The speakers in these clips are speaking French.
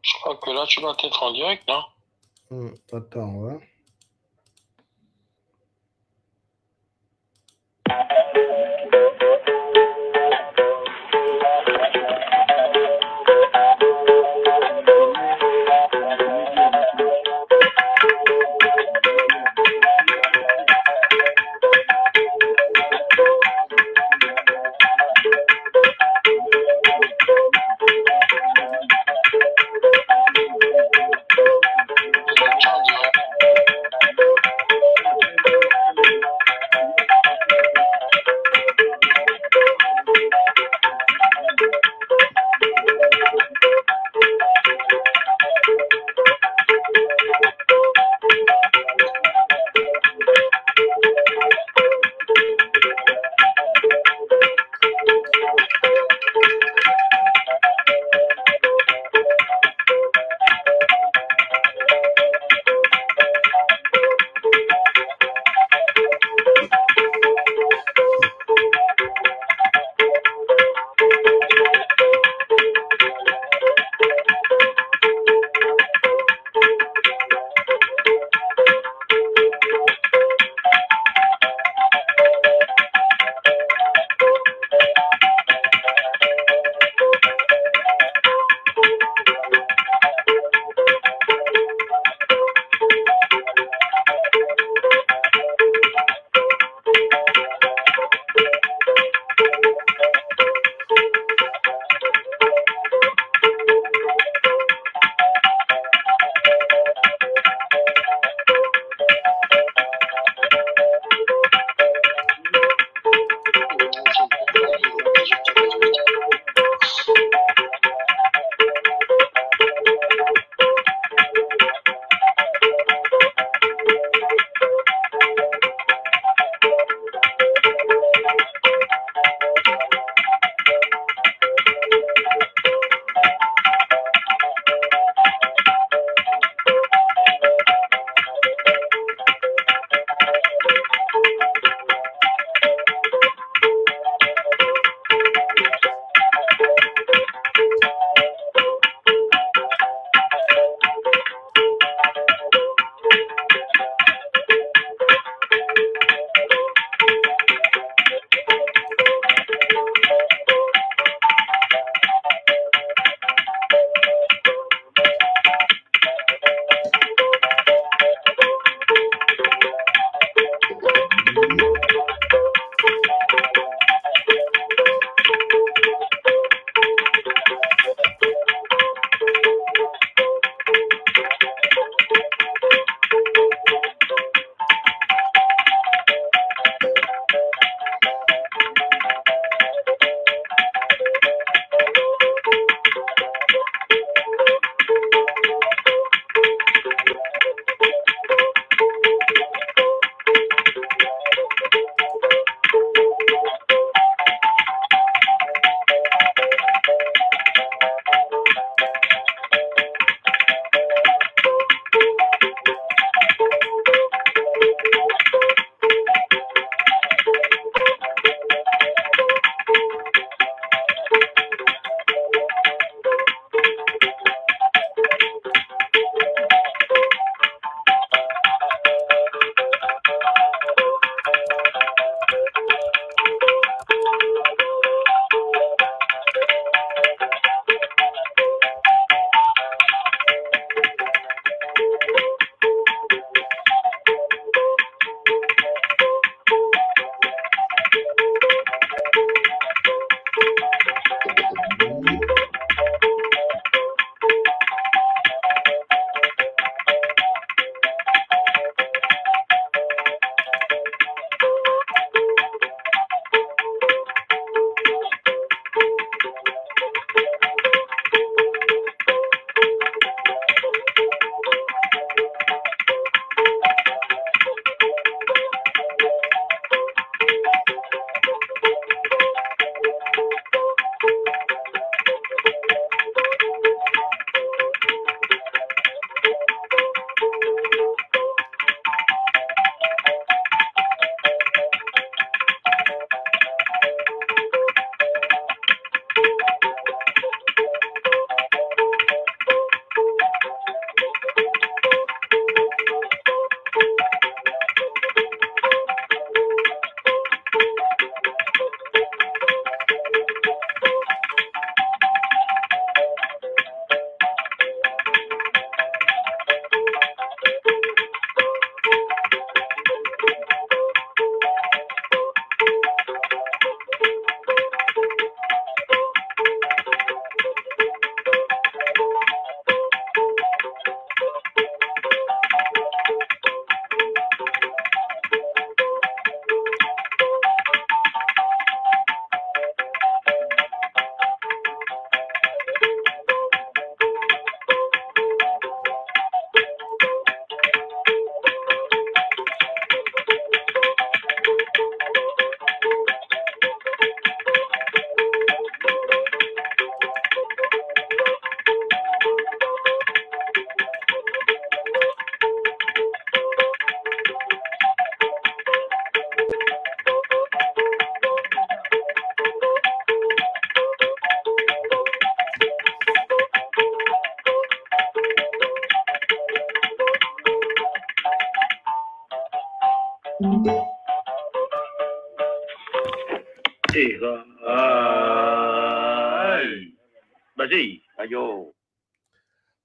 Je crois que là, tu dois être en direct, non? Attends, ouais. Tu es en direct.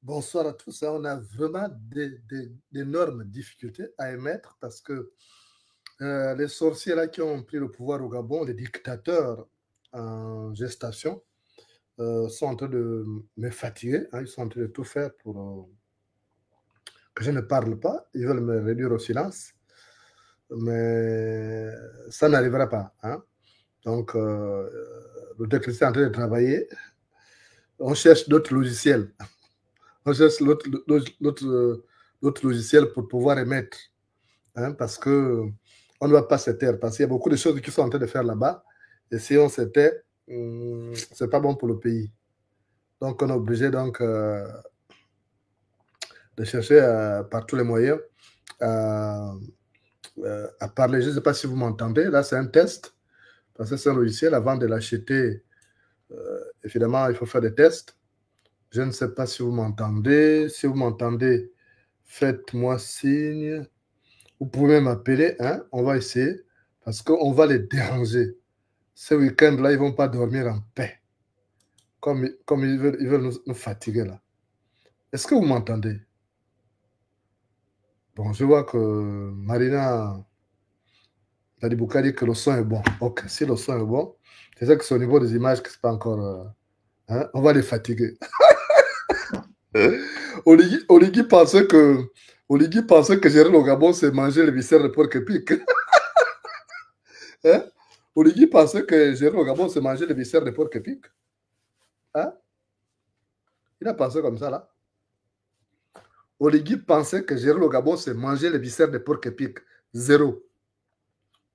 Bonsoir à tous. On a vraiment d'énormes difficultés à émettre parce que les sorciers là qui ont pris le pouvoir au Gabon, les dictateurs en gestation, sont en train de me fatiguer. Hein, ils sont en train de tout faire pour que je ne parle pas. Ils veulent me réduire au silence. Mais ça n'arrivera pas. Hein. Donc, le technicien est en train de travailler. On cherche d'autres logiciels. On cherche l'autre logiciel pour pouvoir émettre. Hein, parce que on ne va pas se taire. Parce qu'il y a beaucoup de choses qui sont en train de faire là-bas. Et si on se tait, c'est pas bon pour le pays. Donc, on est obligé donc, de chercher par tous les moyens à parler. Je ne sais pas si vous m'entendez. Là, c'est un test. Parce que c'est un logiciel. Avant de l'acheter, évidemment, il faut faire des tests. Je ne sais pas si vous m'entendez. Si vous m'entendez, faites-moi signe. Vous pouvez m'appeler. Hein? On va essayer. Parce qu'on va les déranger. Ce week-end-là, ils ne vont pas dormir en paix. Comme ils veulent nous fatiguer là. Est-ce que vous m'entendez? Bon, je vois que Marina Nadibuka dit que le son est bon. Ok, si le son est bon, c'est ça que c'est au niveau des images que c'est pas encore... hein? On va les fatiguer. Oligui pensait que gérer le Gabon, c'est manger les viscères de porc épic. Hein? Oligui pensait que gérer le Gabon, c'est manger les viscères de porc épic. Hein? Il a pensé comme ça, là. Oligui pensait que gérer le Gabon, c'est manger les viscères de porc épic. Zéro.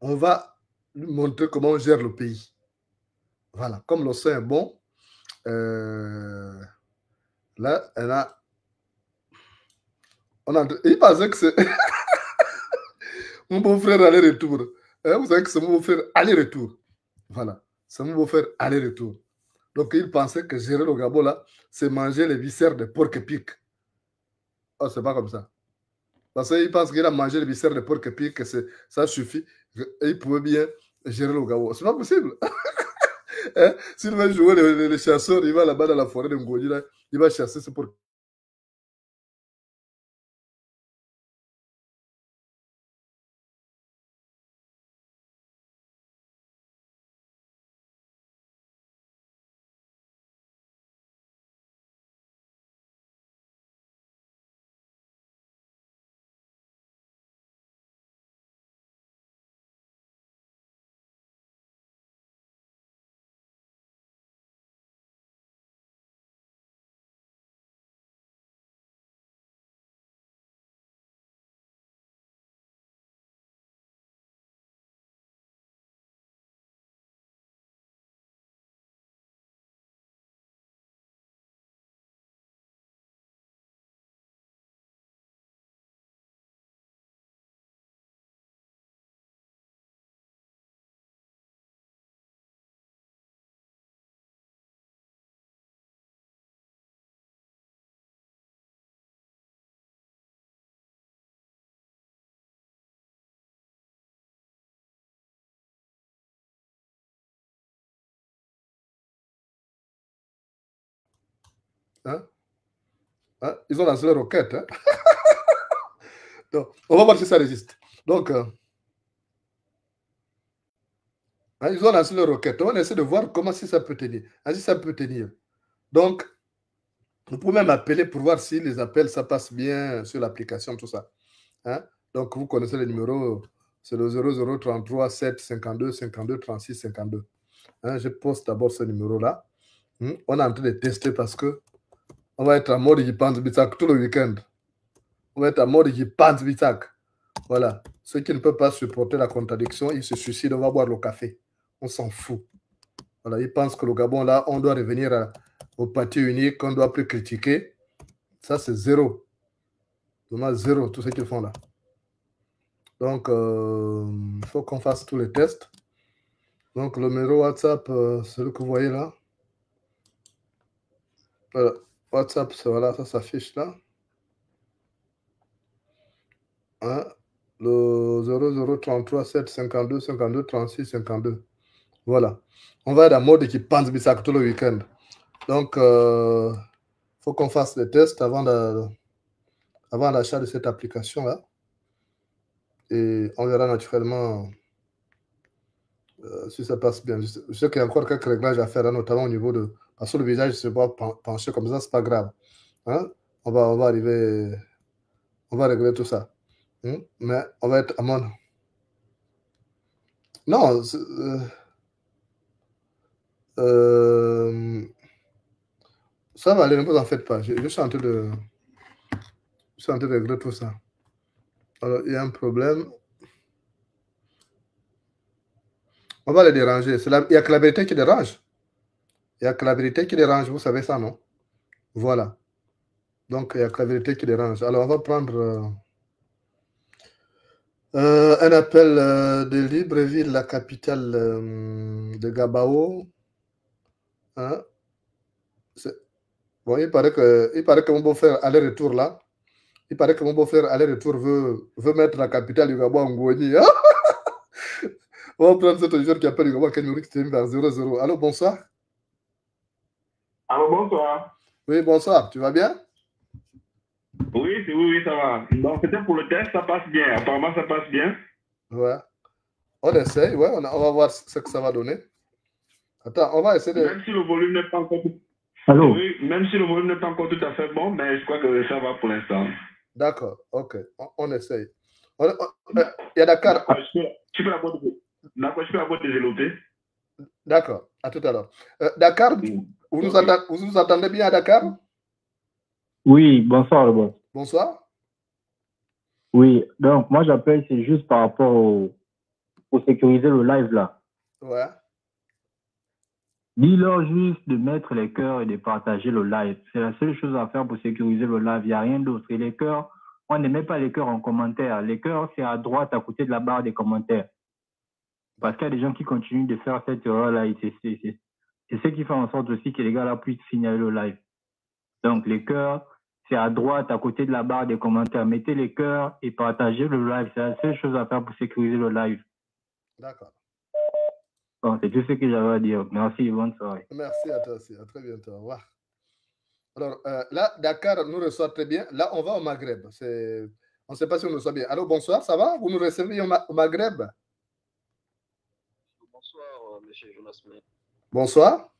On va lui montrer comment on gère le pays. Voilà. Comme le son est bon, là, elle a... Il pensait que c'est mon beau-frère aller-retour. Hein, vous savez que c'est mon beau-frère aller-retour. Voilà. C'est mon beau-frère aller-retour. Donc, il pensait que gérer le Gabon, là, c'est manger les viscères de porc épic. Oh, c'est pas comme ça. Parce qu'il pense qu'il a mangé les viscères de porc épic, que ça suffit. Et il pouvait bien gérer le Gabon. C'est pas possible. Hein? S'il va jouer les chasseurs, il va là-bas dans la forêt de Ngodi, là, il va chasser ce porc. Hein? Hein? Ils ont lancé leur roquette. Hein? Donc, on va voir si ça résiste. Donc, hein, ils ont lancé leur roquette. On essaie de voir comment si ça peut tenir. Hein, si ça peut tenir. Donc, vous pouvez même appeler pour voir si les appels, ça passe bien sur l'application, tout ça. Hein? Donc, vous connaissez le numéro, c'est le 0033 7 52 52 36 52. Hein? Je poste d'abord ce numéro-là. On est en train de tester parce que on va être à mode qui pense Bitak tout le week-end. On va être à mode qui pense Bitak. Voilà. Ceux qui ne peuvent pas supporter la contradiction, ils se suicident, on va boire le café. On s'en fout. Voilà. Ils pensent que le Gabon, là, on doit revenir au parti unique, on ne doit plus critiquer. Ça, c'est zéro. Vraiment zéro, tout ce qu'ils font là. Donc, il faut qu'on fasse tous les tests. Donc, le numéro WhatsApp, celui que vous voyez là. Voilà. WhatsApp, voilà, ça s'affiche là. Hein? Le 0033 7 52 52 36 52. Voilà. On va être en mode qui pense Bissak tout le week-end. Donc, faut qu'on fasse les tests avant l'achat de cette application-là. Et on verra naturellement si ça passe bien. Je sais qu'il y a encore quelques réglages à faire, hein, notamment au niveau de... Parce que le visage se voit pencher comme ça, c'est pas grave. Hein? On va arriver... On va régler tout ça. Hein? Mais on va être à mon... Non, ça va aller, ne vous en faites pas. Je suis en train de régler tout ça. Alors, il y a un problème. On va les déranger. Il n'y a que la vérité qui dérange. Il n'y a que la vérité qui dérange, vous savez ça, non? Voilà. Donc, il n'y a que la vérité qui dérange. Alors, on va prendre un appel de Libreville, la capitale de Gabao. Hein? Bon, il paraît que mon beau-frère aller-retour là, il paraît que mon beau-frère aller-retour veut mettre la capitale du Gabon en Ngoni. Hein? On va prendre cet auditeur qui appelle du Gabon, qui nous rixtime vers 00. Allô, bonsoir. Allô, bonsoir. Oui, bonsoir. Tu vas bien? Oui, ça va. Donc, peut-être pour le test, ça passe bien. Apparemment, ça passe bien. Ouais. On essaye, ouais. On va voir ce que ça va donner. Attends, on va essayer de... Même si le volume n'est pas encore... Allô? Oui, même si le volume n'est pas encore tout à fait bon, mais je crois que ça va pour l'instant. D'accord, ok. On essaye. Il y a Dakar. Je peux d'abord développer. D'accord, à tout à l'heure. Dakar, vous nous entendez bien à Dakar? Oui, bonsoir le boss. Bonsoir. Oui, donc moi j'appelle, c'est juste par rapport pour sécuriser le live là. Ouais. Dis-leur juste de mettre les cœurs et de partager le live. C'est la seule chose à faire pour sécuriser le live. Il n'y a rien d'autre. Et les cœurs, on ne met pas les cœurs en commentaire. Les cœurs, c'est à droite, à côté de la barre des commentaires. Parce qu'il y a des gens qui continuent de faire cette erreur-là. C'est ce qui fait en sorte aussi que les gars là puissent signaler le live. Donc les cœurs, c'est à droite, à côté de la barre des commentaires. Mettez les cœurs et partagez le live. C'est la seule chose à faire pour sécuriser le live. D'accord. Bon, c'est tout ce que j'avais à dire. Merci, bonne soirée. Merci à toi aussi. À très bientôt. Au revoir. Alors, là, Dakar nous reçoit très bien. Là, on va au Maghreb. On ne sait pas si on nous reçoit bien. Allô, bonsoir, ça va? Vous nous recevez au Maghreb? Bonsoir, monsieur Jonas. Bonsoir.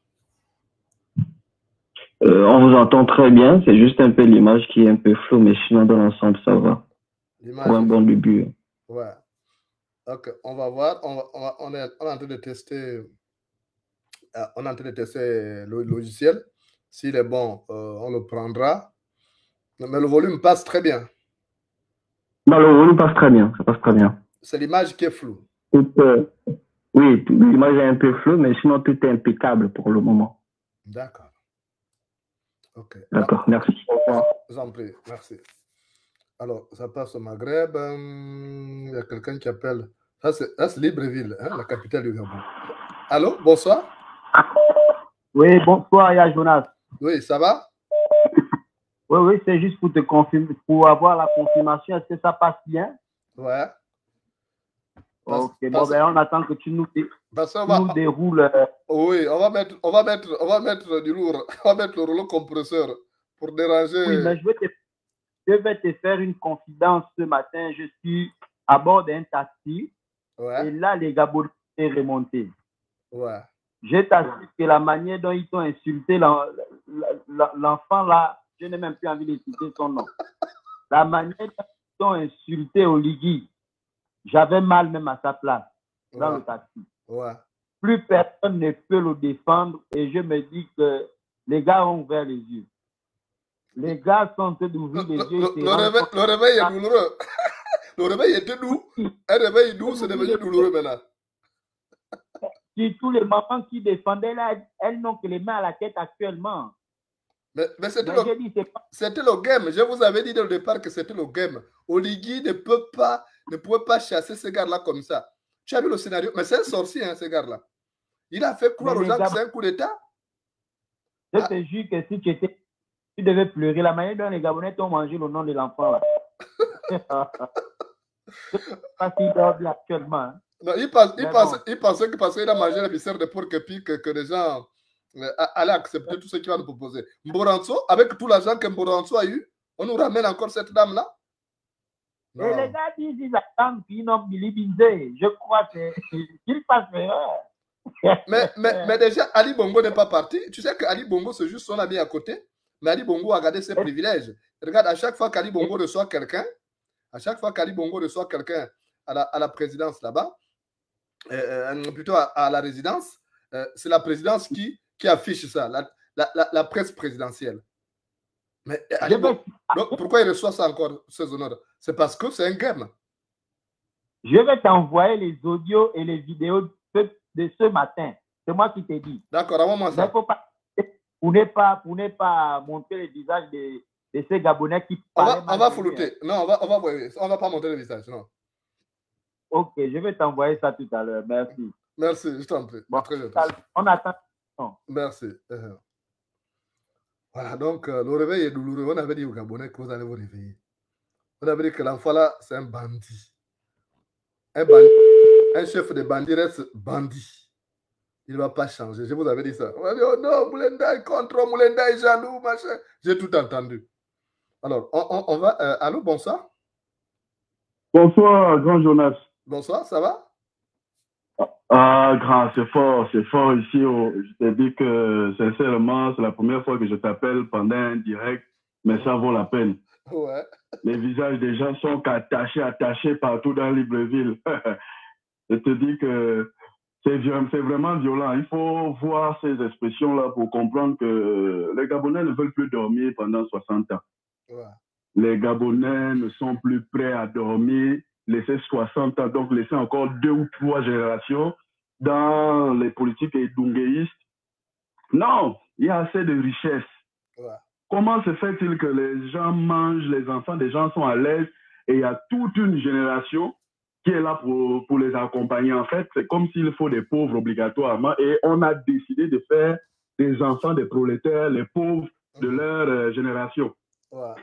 On vous entend très bien, c'est juste un peu l'image qui est un peu floue, mais sinon dans l'ensemble ça va. Pour un bon début. Ouais. Ok, on va voir. On est en train de tester. On est en train de tester le logiciel. S'il est bon, on le prendra. Mais le volume passe très bien. Non, le volume passe très bien. Ça passe très bien. C'est l'image qui est floue. Oui, l'image est un peu floue, mais sinon tout est impeccable pour le moment. D'accord. Ok. D'accord, merci. J'en prie, merci. Alors, ça passe au Maghreb. Il y a quelqu'un qui appelle. Ça, c'est Libreville, hein, la capitale du Gabon. Allô, bonsoir. Oui, bonsoir, Yaya Jonas. Oui, ça va? Oui, c'est juste pour te confirmer, pour avoir la confirmation. Est-ce que ça passe bien? Ouais. Ok, bon, ben on attend que tu nous déroules. Oui, on va mettre du lourd. On va mettre le rouleau compresseur pour déranger. Oui, mais je vais te faire une confidence ce matin. Je suis à bord d'un taxi. Ouais. Et là, les Gabonais sont remontés. Ouais. Je t'assure que la manière dont ils t'ont insulté l'enfant là, je n'ai même plus envie de citer son nom. La manière dont ils t'ont insulté Oligui, j'avais mal même à sa place dans le taxi. Ouais. Plus personne ne peut le défendre et je me dis que les gars ont ouvert les yeux. Les gars sont en train d'ouvrir les yeux. Le réveil est douloureux. Le réveil était doux. Un réveil doux, c'est devenu douloureux maintenant. Tous les mamans qui défendaient là, elles n'ont que les mains à la tête actuellement. Mais c'était le game. Je vous avais dit dès le départ que c'était le game. Oligui ne pouvait pas chasser ce gars-là comme ça. Tu as vu le scénario? Mais c'est un sorcier, hein, ce gars-là. Il a fait croire aux gens que c'est un coup d'État. Je te jure que si tu devais pleurer, la manière dont les Gabonais t'ont mangé le nom de l'enfant là. Je ne sais pas s'il dort bien actuellement. Hein. Non, il pensait que parce qu'il a mangé la viscère de porc épic que les gens allaient accepter tout ce qu'il va nous proposer. Mboranso, avec tout l'argent que Mboranso a eu, on nous ramène encore cette dame-là? Et les gars disent qu'ils attendent qu'ils n'ont bilibisé. Je crois qu'ils passent erreur. mais déjà, Ali Bongo n'est pas parti. Tu sais qu'Ali Bongo, c'est juste son ami à côté. Mais Ali Bongo a gardé ses privilèges. Regarde, à chaque fois qu'Ali Bongo reçoit quelqu'un, à la présidence là-bas, plutôt à la résidence, c'est la présidence qui affiche ça, la presse présidentielle. Mais Ali Bongo, donc, pourquoi il reçoit ça encore, ces honneurs? C'est parce que c'est un game. Je vais t'envoyer les audios et les vidéos de ce matin. C'est moi qui t'ai dit. D'accord, envoie-moi ça. Pour ne pas montrer le visage de ces Gabonais qui parlent. On va flouter. Non, on va pas montrer le visage, non. Ok, je vais t'envoyer ça tout à l'heure. Merci. Merci, je t'en prie. Bon, on attend. Merci. Voilà, donc le réveil est douloureux. On avait dit aux Gabonais que vous allez vous réveiller. On avait dit que l'enfant là, c'est un bandit. Un chef de bandit reste bandit. Il ne va pas changer. Je vous avais dit ça. On va dire, oh non, Moulenda est contre, Moulenda est jaloux, machin. J'ai tout entendu. Alors, on va... allô, bonsoir. Bonsoir, grand Jonas. Bonsoir, ça va? Ah, grand, c'est fort ici. Je t'ai dit que, sincèrement, c'est la première fois que je t'appelle pendant un direct, mais ça vaut la peine. Ouais. Les visages des gens sont attachés partout dans Libreville. Je te dis que c'est vraiment violent. Il faut voir ces expressions-là pour comprendre que les Gabonais ne veulent plus dormir pendant 60 ans. Ouais. Les Gabonais ne sont plus prêts à dormir, laisser 60 ans, donc laisser encore 2 ou 3 générations dans les politiques édunguéistes. Non, il y a assez de richesses. Ouais. Comment se fait-il que les gens mangent, les enfants des gens sont à l'aise et il y a toute une génération qui est là pour les accompagner? En fait, c'est comme s'il faut des pauvres obligatoirement et on a décidé de faire des enfants des prolétaires, les pauvres de leur génération. Ouais.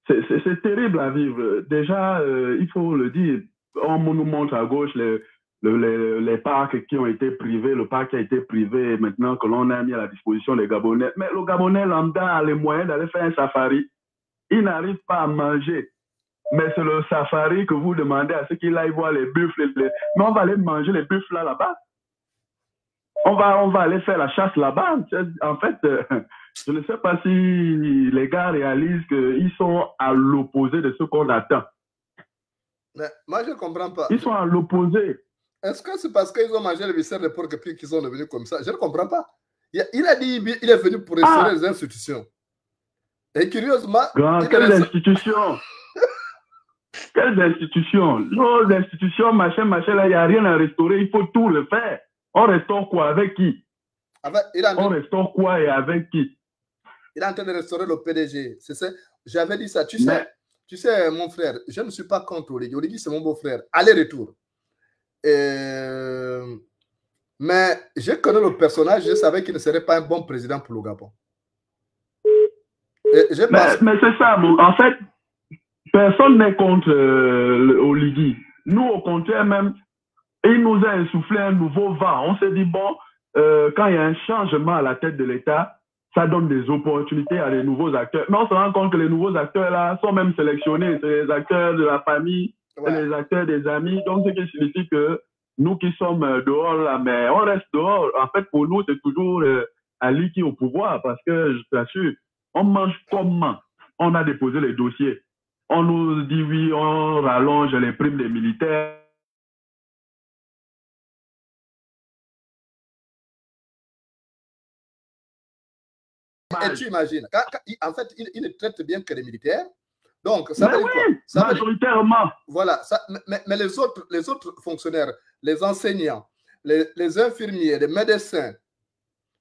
C'est terrible à vivre. Déjà, il faut le dire, on nous montre à gauche les parcs qui ont été privés, le parc qui a été privé maintenant que l'on a mis à la disposition des Gabonais. Mais le Gabonais lambda a les moyens d'aller faire un safari. Il n'arrive pas à manger. Mais c'est le safari que vous demandez à ceux qui aillent voir les buffles. Mais on va aller manger les buffles là-bas. On va aller faire la chasse là-bas. En fait, je ne sais pas si les gars réalisent qu'ils sont à l'opposé de ce qu'on attend. Mais moi, je ne comprends pas. Ils sont à l'opposé. Est-ce que c'est parce qu'ils ont mangé le viscère de porc épic qu'ils sont devenus comme ça? Je ne comprends pas. Il a dit qu'il est venu pour restaurer les institutions. Et curieusement... Quelles institutions? Quelles institutions? Nos institutions, machin, là, il n'y a rien à restaurer. Il faut tout le faire. On restaure quoi? Avec qui? On restaure quoi et avec qui? Il est en train de restaurer le PDG. J'avais dit ça. Tu sais, mon frère, je ne suis pas contre Oligui. Oligui, c'est mon beau-frère. Aller-retour. Mais je connais le personnage. Je savais qu'il ne serait pas un bon président pour le Gabon. Mais c'est ça. En fait, personne n'est contre Oligui. Nous, au contraire, même, il nous a insufflé un nouveau vent. On s'est dit, bon, quand il y a un changement à la tête de l'État, ça donne des opportunités à des nouveaux acteurs. Mais on se rend compte que les nouveaux acteurs là sont même sélectionnés. C'est les acteurs de la famille, c'est les acteurs des amis. Donc, ce qui signifie que nous qui sommes dehors là, mais on reste dehors. En fait, pour nous, c'est toujours Ali qui est au pouvoir parce que, je t'assure, on mange comment? On a déposé les dossiers. On nous dit oui, on rallonge les primes des militaires. Et tu imagines, en fait, il ne traite bien que les militaires. Donc, ça veut dire quoi? Ça majoritairement. Voilà. Mais les autres fonctionnaires, les enseignants, les infirmiers, les médecins,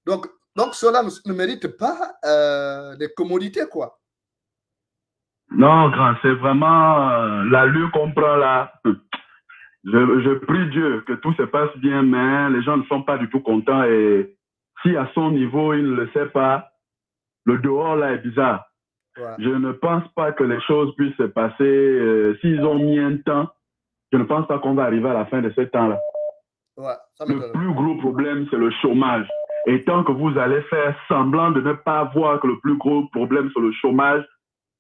donc cela ne mérite pas des commodités, quoi. Non, grand, c'est vraiment l'allure qu'on prend là. Je prie Dieu que tout se passe bien, mais les gens ne sont pas du tout contents et si à son niveau, il ne le sait pas, le dehors là est bizarre. Ouais. Je ne pense pas que les choses puissent se passer. S'ils ont mis un temps, je ne pense pas qu'on va arriver à la fin de ce temps-là. Ouais, le plus gros problème, c'est le chômage. Et tant que vous allez faire semblant de ne pas voir que le plus gros problème, c'est le chômage,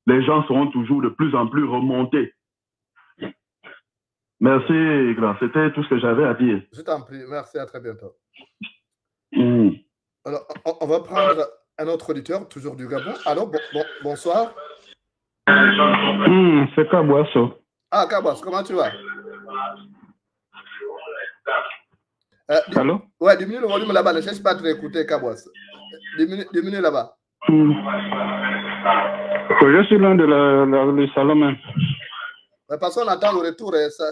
les gens seront toujours de plus en plus remontés. Merci, grand. C'était tout ce que j'avais à dire. Je t'en prie. Merci, à très bientôt. Mm. Alors, on va prendre un autre auditeur, toujours du Gabon. Alors, bonsoir. C'est Kabouasso. Ah, Kabouasso, comment tu vas? Allô? Ouais, diminue le volume là-bas. Ne cherche pas à te réécouter, Kabouasso. Diminue là-bas. Je suis loin de le salon même. Ouais, parce qu'on attend le retour et ça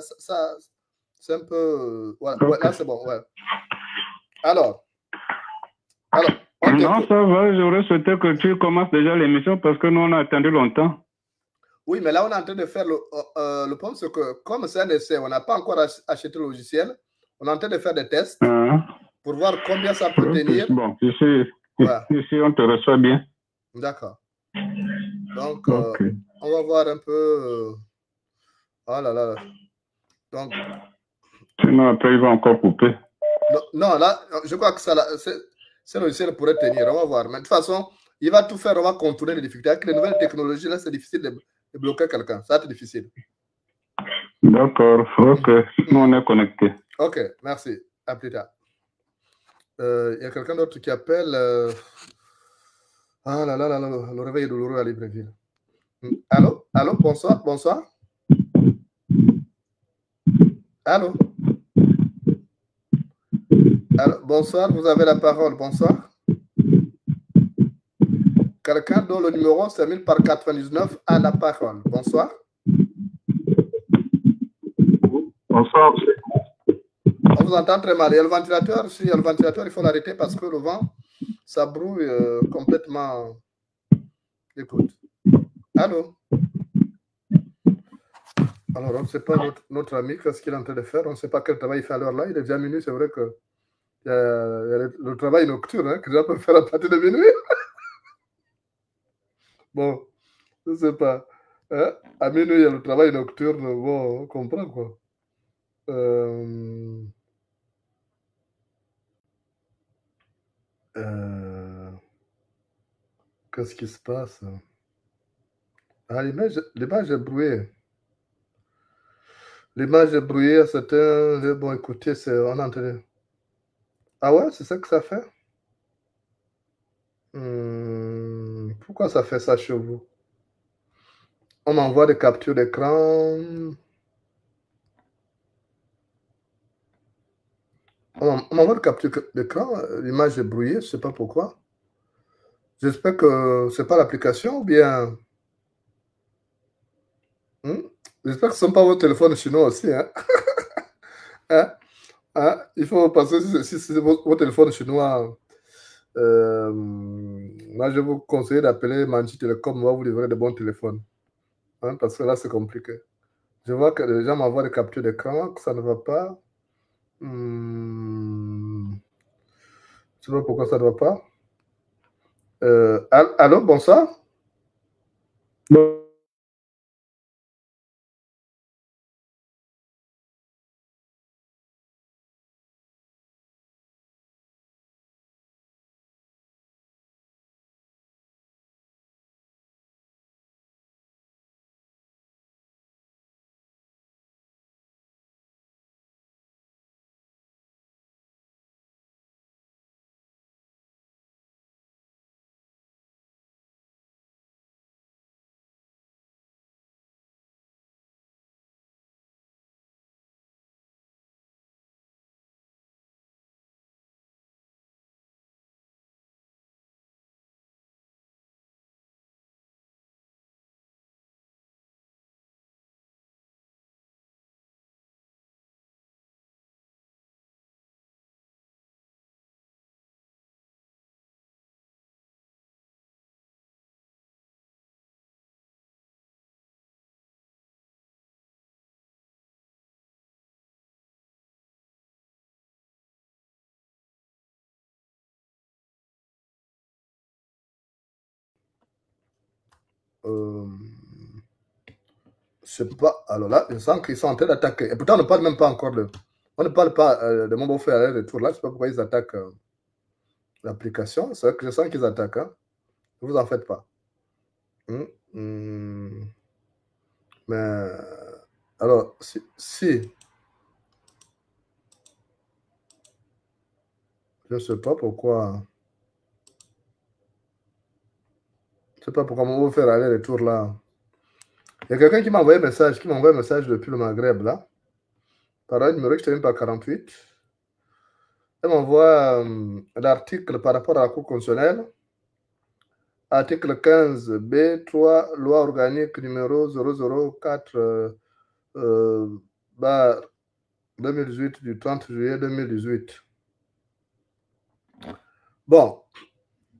c'est un peu... Voilà. Okay. Ouais, là, c'est bon. Ouais. Alors, non, ça va. J'aurais souhaité que tu commences déjà l'émission parce que nous, on a attendu longtemps. Oui, mais là, on est en train de faire le problème, c'est que comme c'est un essai, on n'a pas encore acheté le logiciel. On est en train de faire des tests pour voir combien ça peut tenir. Bon, ici, on te reçoit bien. D'accord. Donc, on va voir un peu... Oh là là. Donc... Sinon, après, il va encore couper. Non, là, je crois que ce logiciel pourrait tenir. On va voir. Mais de toute façon, il va tout faire. On va contourner les difficultés. Avec les nouvelles technologies, là, c'est difficile de bloquer quelqu'un. Ça va être difficile. D'accord. Ok. Nous, on est connectés. Ok. Merci. À plus tard. Il y a quelqu'un d'autre qui appelle. Ah là là là là. Le réveil est douloureux à Libreville. Allô? Allô? Bonsoir. Bonsoir. Allô? Alors, bonsoir, vous avez la parole. Bonsoir. Quelqu'un dont le numéro se termine par 99 a la parole. Bonsoir. Bonsoir. On vous entend très mal. Il y a le ventilateur. Si il y a le ventilateur, il faut l'arrêter parce que le vent, ça brouille complètement. Écoute. Allô? Alors, on ne sait pas notre ami, qu'est-ce qu'il est en train de faire. On ne sait pas quel travail il fait à l'heure là. Il est déjà minuit, c'est vrai que il y a le travail nocturne hein, que les gens peuvent faire à partir de minuit. Bon, je ne sais pas. Hein? À minuit, il y a le travail nocturne. Bon, on comprend quoi. Qu'est-ce qui se passe? Ah, l'image est brouillée. L'image est brouillée, c'était... Bon, écoutez, on a entendu. Ah ouais, c'est ça que ça fait? Pourquoi ça fait ça chez vous? On m'envoie des captures d'écran. On m'envoie des captures d'écran. L'image est brouillée, je ne sais pas pourquoi. J'espère que ce n'est pas l'application ou bien... J'espère que ce ne sont pas vos téléphones chinois aussi. Hein? Hein? Il faut passer si c'est vos téléphones chinois. Moi, je vous conseille d'appeler Manji Telecom. On va vous livrer de bons téléphones. Hein? Parce que là, c'est compliqué. Je vois que les gens m'envoient des captures d'écran, que ça ne va pas. Je ne sais pas pourquoi ça ne va pas. Allô, bonsoir. Bon. c'est pas. Alors là, je sens qu'ils sont en train d'attaquer. Et pourtant, on ne parle même pas encore de. On ne parle pas de mon beau-frère aller-retour. Là, je ne sais pas pourquoi ils attaquent l'application. C'est vrai que je sens qu'ils attaquent. Hein. Ne vous en faites pas. Mais. Alors, si. Je ne sais pas pourquoi. Je ne sais pas pourquoi mon beau-frère aller-retour là. Il y a quelqu'un qui m'a envoyé un message, depuis le Maghreb, là. Par un numéro que je ne pas 48. Elle m'envoie l'article par rapport à la Cour constitutionnelle. Article 15B3, loi organique numéro 004 2018 du 30 juillet 2018. Bon,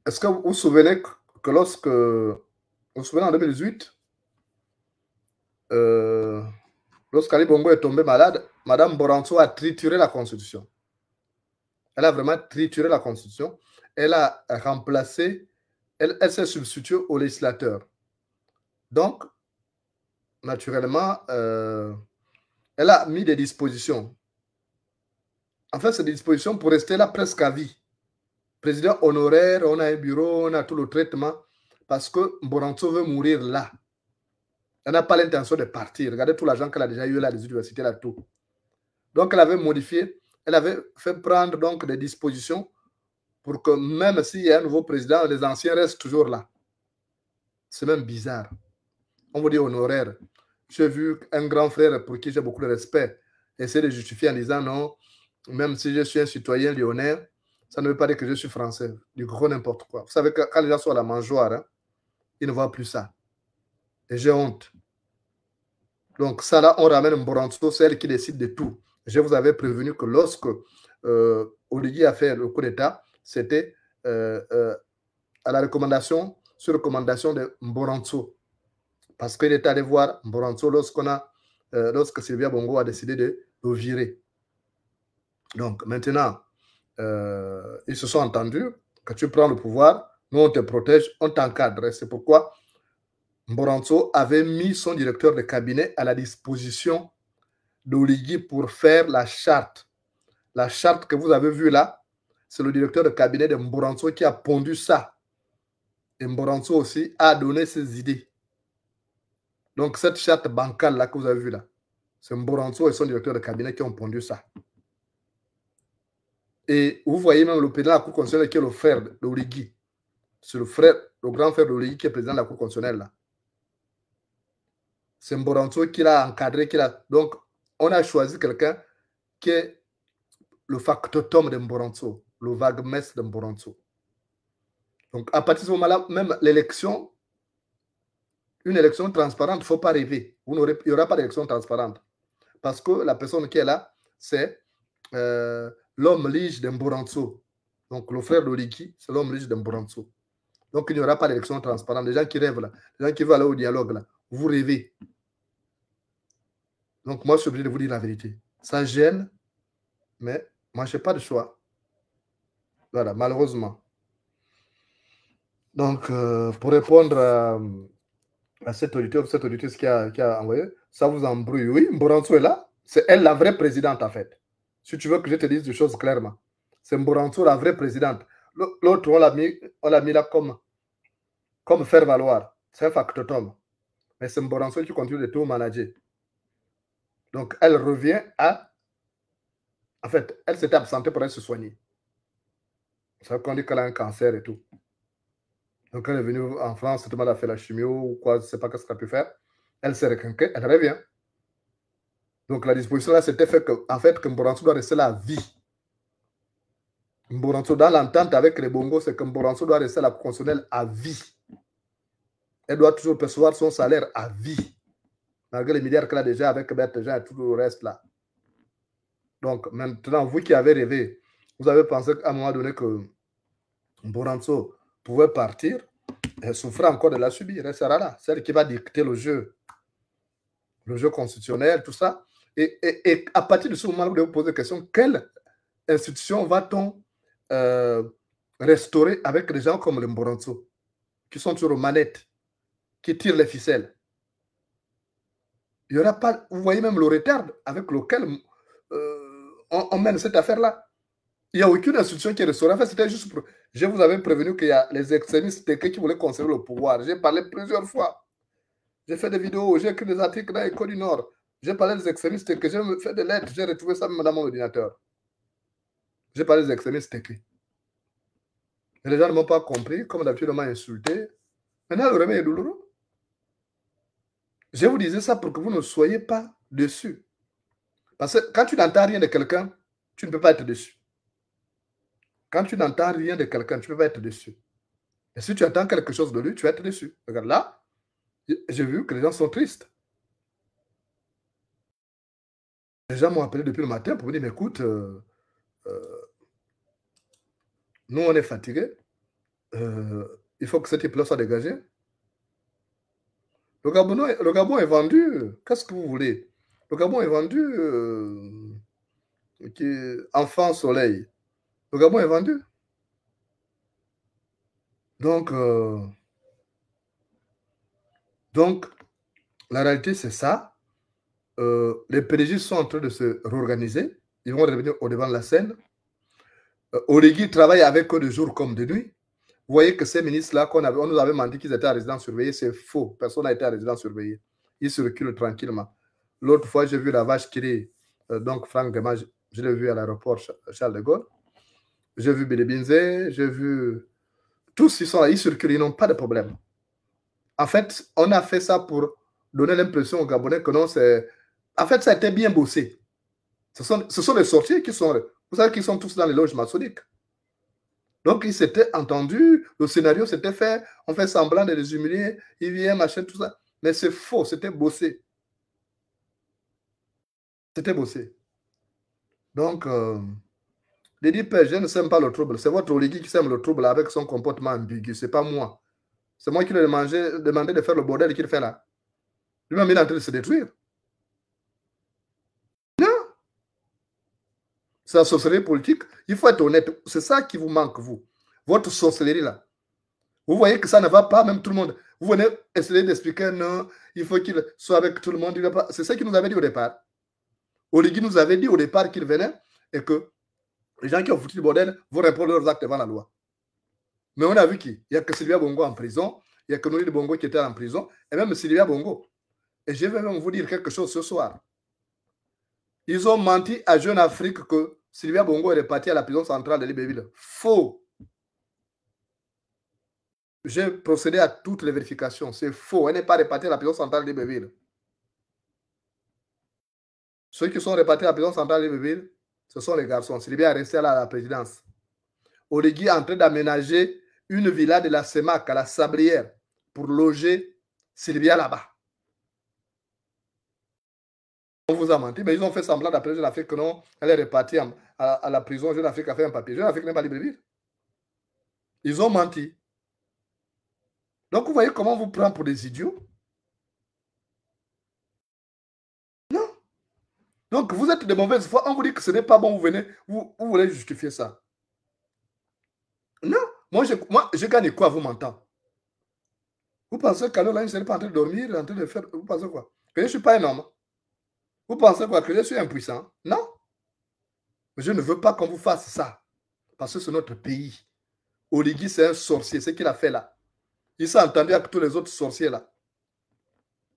est-ce que vous vous souvenez que lorsque... Vous vous souvenez en 2018, lorsqu'Ali Bongo est tombé malade, Madame Boranso a trituré la Constitution. Elle a vraiment trituré la Constitution. Elle a remplacé, elle s'est substituée au législateur. Donc, naturellement, elle a mis des dispositions. En fait, c'est des dispositions pour rester là presque à vie. Président honoraire, on a un bureau, on a tout le traitement, parce que Boranso veut mourir là. Elle n'a pas l'intention de partir. Regardez tout l'argent qu'elle a déjà eu là, les universités, là, tout. Donc, elle avait modifié, elle avait fait prendre donc des dispositions pour que même s'il y a un nouveau président, les anciens restent toujours là. C'est même bizarre. On vous dit honoraire. J'ai vu un grand frère pour qui j'ai beaucoup de respect essayer de justifier en disant non, même si je suis un citoyen lyonnais, ça ne veut pas dire que je suis français. Du gros n'importe quoi. Vous savez que quand les gens sont à la mangeoire, hein, ils ne voient plus ça. Et j'ai honte. Donc ça là, on ramène Mboranso, c'est elle qui décide de tout. Je vous avais prévenu que lorsque Oligui a fait le coup d'État, c'était à la recommandation, sur recommandation de Mboranso. Parce qu'il est allé voir Mboranso lorsque Sylvia Bongo a décidé de le virer. Donc maintenant, ils se sont entendus. Quand tu prends le pouvoir, nous on te protège, on t'encadre. C'est pourquoi Mboranso avait mis son directeur de cabinet à la disposition d'Oligui pour faire la charte. La charte que vous avez vue là, c'est le directeur de cabinet de Mboranso qui a pondu ça. Et Mboranso aussi a donné ses idées. Donc cette charte bancale là que vous avez vue là, c'est Mboranso et son directeur de cabinet qui ont pondu ça. Et vous voyez même le président de la Cour constitutionnelle qui est le frère d'Oligui. C'est le grand frère d'Oligui qui est président de la Cour constitutionnelle là. C'est Mboranso qui l'a encadré. Donc, on a choisi quelqu'un qui est le factotum de Mboranso, le vague-messe de Mboranso. Donc, à partir de ce moment-là, même l'élection, une élection transparente, il ne faut pas rêver. Il n'y aura pas d'élection transparente. Parce que la personne qui est là, c'est l'homme lige de Mboranso. Donc, le frère d'Oligui, c'est l'homme lige de Mboranso. Donc, il n'y aura pas d'élection transparente. Les gens qui rêvent là, les gens qui veulent aller au dialogue là, vous rêvez. Donc, moi, je suis obligé de vous dire la vérité. Ça gêne, mais moi, je n'ai pas de choix. Voilà, malheureusement. Donc, pour répondre à cette auditrice qui a envoyé, ça vous embrouille. Oui, Mboranso est là. C'est elle la vraie présidente, en fait. Si tu veux que je te dise des choses clairement. C'est Mboranso la vraie présidente. L'autre, on l'a mis là comme faire valoir. C'est un factotum. Mais c'est Mboranso qui continue de tout manager. Donc, elle revient à... En fait, elle s'était absentée pour aller se soigner. C'est ça qu'on dit qu'elle a un cancer et tout. Donc, elle est venue en France, elle a fait la chimio ou quoi, je ne sais pas ce qu'elle a pu faire. Elle s'est requinquée, elle revient. Donc, la disposition là, c'était fait que Mboranso doit rester là à vie. Mboranso, dans l'entente avec les Bongos, c'est que Mboranso doit rester à la Cour constitutionnelle à vie. Elle doit toujours percevoir son salaire à vie. Malgré les milliards qu'elle a déjà avec Berthe Jean et tout le reste là. Donc, maintenant, vous qui avez rêvé, vous avez pensé qu'à un moment donné que Mboranso pouvait partir, elle souffrait encore de la subir. Elle sera là. Celle qui va dicter le jeu constitutionnel, tout ça. Et à partir de ce moment, vous devez vous poser la question, quelle institution va-t-on restaurer avec des gens comme les Mboranso, qui sont sur aux manettes? qui tire les ficelles. Il n'y aura pas, vous voyez même le retard avec lequel on mène cette affaire-là. Il n'y a aucune institution qui est restaurée. En fait, c'était juste pour... Je vous avais prévenu qu'il y a les extrémistes qui voulaient conserver le pouvoir. J'ai parlé plusieurs fois. J'ai fait des vidéos, j'ai écrit des articles dans l'École du Nord. J'ai parlé des extrémistes que j'ai fait des lettres. J'ai retrouvé ça dans mon ordinateur. J'ai parlé des extrémistes écrits. Et les gens ne m'ont pas compris. Comme d'habitude, on m'a insulté. Maintenant, le remède est douloureux. Je vous disais ça pour que vous ne soyez pas dessus. Parce que quand tu n'entends rien de quelqu'un, tu ne peux pas être dessus. Quand tu n'entends rien de quelqu'un, tu ne peux pas être dessus. Et si tu entends quelque chose de lui, tu vas être dessus. Regarde là, j'ai vu que les gens sont tristes. Les gens m'ont appelé depuis le matin pour me dire, mais écoute, nous on est fatigués. Il faut que ce type-là soit dégagé. Le Gabon est vendu. Qu'est-ce que vous voulez? Le Gabon est vendu enfant soleil. Le Gabon est vendu. Donc, la réalité, c'est ça. Les PDG sont en train de se réorganiser. Ils vont revenir au devant de la scène. Oligui travaille avec eux de jour comme de nuit. Vous voyez que ces ministres-là, on nous avait menti qu'ils étaient à résidence surveillée, c'est faux. Personne n'a été à résidence surveillée. Ils se reculent tranquillement. L'autre fois, j'ai vu la vache qui rit. Donc, Franck Dema, je l'ai vu à l'aéroport Charles de Gaulle. J'ai vu Bidebinze, j'ai vu... Tous, ils sont là, ils circulent, ils n'ont pas de problème. En fait, on a fait ça pour donner l'impression aux Gabonais que non, c'est... En fait, ça a été bien bossé. Ce sont les sorciers qui sont... Vous savez qu'ils sont tous dans les loges maçonniques. Donc, ils s'étaient entendus, le scénario s'était fait, on fait semblant de les humilier, ils viennent, machin, tout ça. Mais c'est faux, c'était bossé. C'était bossé. Donc, les dit je ne sème pas le trouble. C'est votre Oligui qui sème le trouble avec son comportement ambigu. Ce n'est pas moi. C'est moi qui lui ai demandé de faire le bordel qu'il fait là. Lui-même, il est en train de se détruire. Non. C'est la sorcellerie politique. Il faut être honnête. C'est ça qui vous manque, vous. Votre sorcellerie là. Vous voyez que ça ne va pas, même tout le monde. Vous venez essayer d'expliquer, non, il faut qu'il soit avec tout le monde. C'est ça qu'il nous avait dit au départ. Oligui nous avait dit au départ qu'il venait et que les gens qui ont foutu le bordel vont répondre leurs actes devant la loi. Mais on a vu qui? Il n'y a que Sylvia Bongo en prison, il n'y a que Noël Bongo qui était en prison, et même Sylvia Bongo. Et je vais même vous dire quelque chose ce soir. Ils ont menti à Jeune Afrique que Sylvia Bongo est repartie à la prison centrale de Libreville. Faux. J'ai procédé à toutes les vérifications. C'est faux. Elle n'est pas repartie à la prison centrale de Libreville. Ceux qui sont repartis à la prison centrale de Libreville, ce sont les garçons. Sylvia est restée là à la présidence. Oligui est en train d'aménager une villa de la CEMAC à la Sablière pour loger Sylvia là-bas. On vous a menti, mais ils ont fait semblant d'appeler Jeune Afrique que non, elle est repartie à la prison. Jeune Afrique a fait un papier. Jeune Afrique n'est pas à Libreville. Ils ont menti. Donc vous voyez comment on vous prend pour des idiots? Non. Donc vous êtes de mauvaise foi. On vous dit que ce n'est pas bon, vous venez, vous voulez justifier ça. Non. Moi, je gagne quoi, vous m'entendez? Vous pensez qu'alors là, je ne suis pas en train de dormir, en train de faire... Vous pensez quoi? Que je ne suis pas un homme? Vous pensez quoi? Que je suis impuissant? Non. Mais je ne veux pas qu'on vous fasse ça. Parce que c'est notre pays. Oligui, c'est un sorcier. C'est ce qu'il a fait là. Il s'est entendu avec tous les autres sorciers là.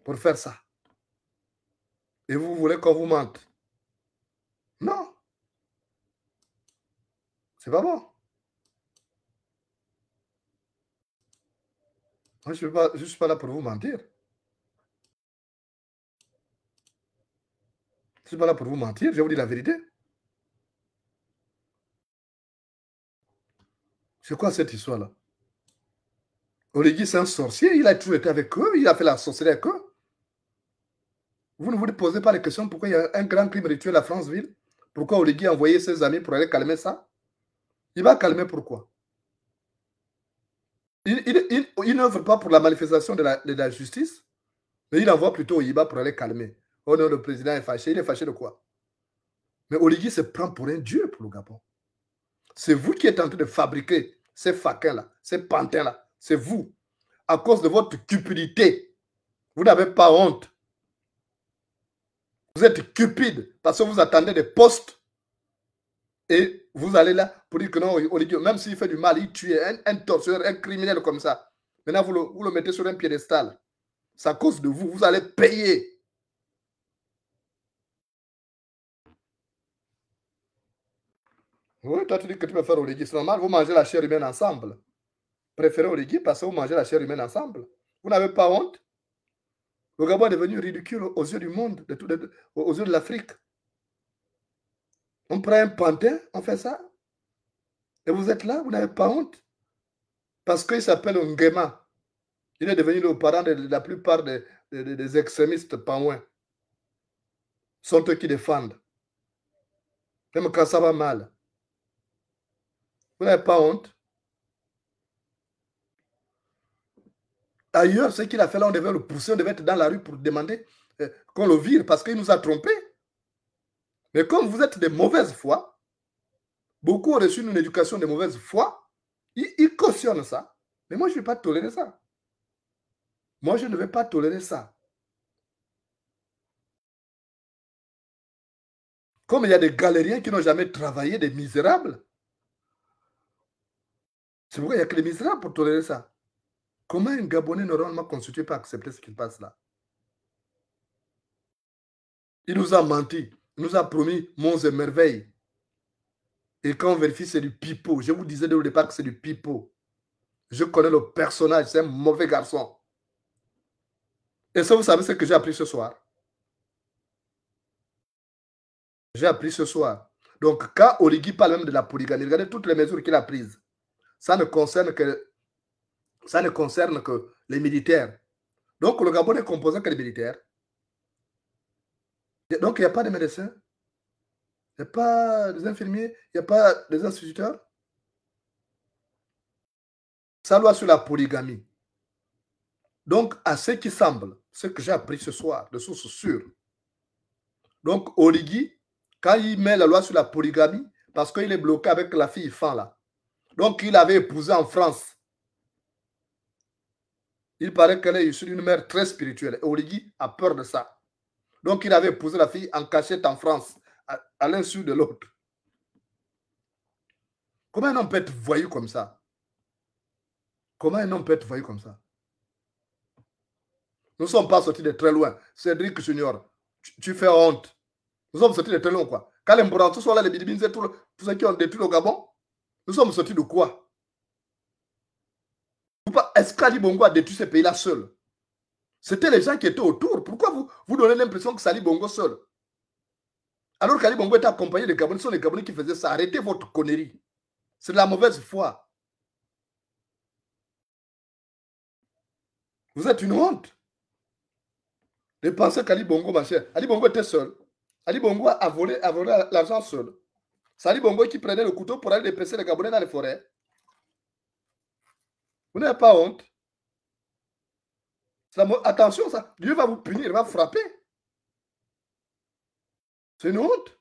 Pour faire ça. Et vous voulez qu'on vous mente? Non. C'est pas bon. Moi, je ne suis pas là pour vous mentir. Je ne suis pas là pour vous mentir, je vous dis la vérité. C'est quoi cette histoire-là? Oligui, c'est un sorcier, il a toujours été avec eux, il a fait la sorcellerie avec eux. Vous ne vous posez pas les questions pourquoi il y a un grand crime rituel à Franceville? Pourquoi Oligui a envoyé ses amis pour aller calmer ça? Il va calmer pourquoi? Il n'œuvre pas pour la manifestation de la justice, mais il envoie plutôt Oyiba pour aller calmer. Oh non, le président est fâché. Il est fâché de quoi? Mais Oligui se prend pour un dieu pour le Gabon. C'est vous qui êtes en train de fabriquer ces faquins-là, ces pantins-là. C'est vous. à cause de votre cupidité. Vous n'avez pas honte. Vous êtes cupide parce que vous attendez des postes et vous allez là pour dire que non, même s'il fait du mal, il tue un tortionnaire, un criminel comme ça. Maintenant, vous le mettez sur un piédestal. C'est à cause de vous. Vous allez payer. Oui, toi, tu dis que tu veux faire Oligui. C'est normal, vous mangez la chair humaine ensemble. Préférez Oligui parce que vous mangez la chair humaine ensemble. Vous n'avez pas honte. Le Gabon est devenu ridicule aux yeux du monde, aux yeux de l'Afrique. On prend un pantin, on fait ça. Et vous êtes là, vous n'avez pas honte. Parce qu'il s'appelle Nguema. Il est devenu le parent de la plupart des extrémistes pamouins. Sont eux qui défendent. Même quand ça va mal. Vous n'avez pas honte. Ailleurs, ce qu'il a fait là, on devait le pousser, on devait être dans la rue pour demander qu'on le vire parce qu'il nous a trompés. Mais comme vous êtes de mauvaise foi, beaucoup ont reçu une éducation de mauvaise foi, ils cautionnent ça. Mais moi, je ne vais pas tolérer ça. Moi, je ne vais pas tolérer ça. Comme il y a des galériens qui n'ont jamais travaillé, des misérables. C'est pourquoi il n'y a que les misérables pour tolérer ça. Comment un Gabonais normalement constitué peut accepter ce qui passe là? Il nous a menti. Il nous a promis monts et merveilles. Et quand on vérifie, c'est du pipeau. Je vous disais dès le départ que c'est du pipeau. Je connais le personnage, c'est un mauvais garçon. Et ça, vous savez ce que j'ai appris ce soir? J'ai appris ce soir. Donc, quand Oligui parle même de la polygamie, regardez toutes les mesures qu'il a prises. Ça ne concerne que les militaires. Donc, le Gabon est composé que les militaires. Donc, il n'y a pas de médecins. Il n'y a pas des infirmiers. Il n'y a pas des instituteurs. Ça doit sur la polygamie. Donc, à ce qui semble, ce que j'ai appris ce soir, de sources sûres. Donc, Oligui, quand il met la loi sur la polygamie, parce qu'il est bloqué avec la fille fan là. Donc, il avait épousé en France. Il paraît qu'elle est issue d'une mère très spirituelle. Et Oligui a peur de ça. Donc, il avait épousé la fille en cachette en France, à l'insu de l'autre. Comment un homme peut être voyou comme ça? Comment un homme peut être voyou comme ça? Nous ne sommes pas sortis de très loin. Cédric Junior, tu fais honte. Nous sommes sortis de très loin, quoi. Quand les Mbourantou sont là, les Bidibins, tous ceux qui ont détruit le Gabon, nous sommes sortis de quoi? Est-ce qu'Ali Bongo a détruit ce pays-là seul? C'était les gens qui étaient autour. Pourquoi vous donnez l'impression que c'est Ali Bongo seul? Alors qu'Ali Bongo était accompagné des Gabonais, ce sont les Gabonais qui faisaient ça. Arrêtez votre connerie. C'est de la mauvaise foi. Vous êtes une honte. De penser qu'Ali Bongo, ma chère, Ali Bongo était seul. Ali Bongo a volé l'argent seul. C'est Ali Bongo qui prenait le couteau pour aller dépecer les Gabonais dans les forêts. Vous n'avez pas honte. Attention, ça, Dieu va vous punir, il va vous frapper. C'est une honte.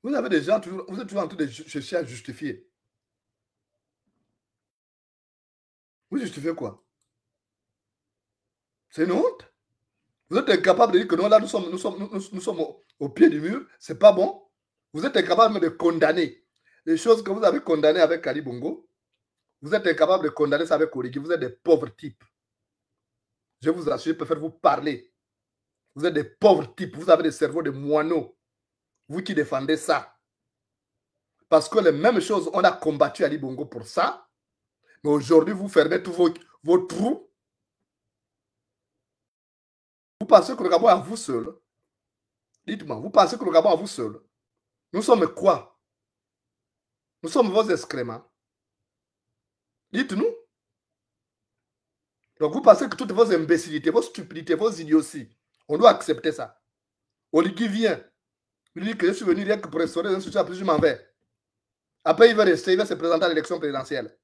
Vous avez des gens, vous êtes toujours en train de chercher à justifier. Vous justifiez quoi? C'est une honte. Vous êtes incapable de dire que non, là, nous sommes au pied du mur. C'est pas bon. Vous êtes incapable de condamner les choses que vous avez condamnées avec Ali Bongo. Vous êtes incapable de condamner ça avec Oligui. Vous êtes des pauvres types. Je vous assure, je préfère vous parler. Vous êtes des pauvres types. Vous avez des cerveaux de moineaux. Vous qui défendez ça. Parce que les mêmes choses, on a combattu Ali Bongo pour ça. Mais aujourd'hui, vous fermez tous vos trous. Vous pensez que le Gabon est à vous seul? Dites-moi, vous pensez que le Gabon est à vous seul? Nous sommes quoi? Nous sommes vos excréments. Dites-nous. Donc vous pensez que toutes vos imbécilités, vos stupidités, vos idioties, on doit accepter ça. Oligui vient. Il dit que je suis venu rien que pour restaurer un soutien, après je m'en vais. Après il va rester, il va se présenter à l'élection présidentielle.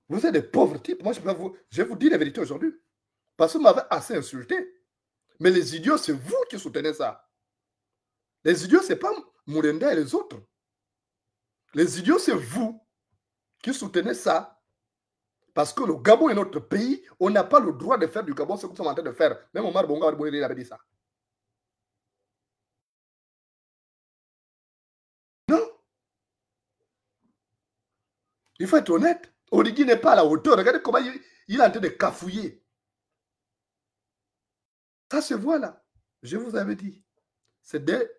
Vous êtes des pauvres types. Moi, je vais vous dire la vérité aujourd'hui. Parce que vous m'avez assez insulté. Mais les idiots, c'est vous qui soutenez ça. Les idiots, ce n'est pas Mourenda et les autres. Les idiots, c'est vous qui soutenez ça. Parce que le Gabon est notre pays. On n'a pas le droit de faire du Gabon ce que nous sommes en train de faire. Même Omar Bongo avait dit ça. Non. Il faut être honnête. Oligui n'est pas à la hauteur. Regardez comment il est en train de cafouiller. Ça se voit là. Je vous avais dit. C'est dès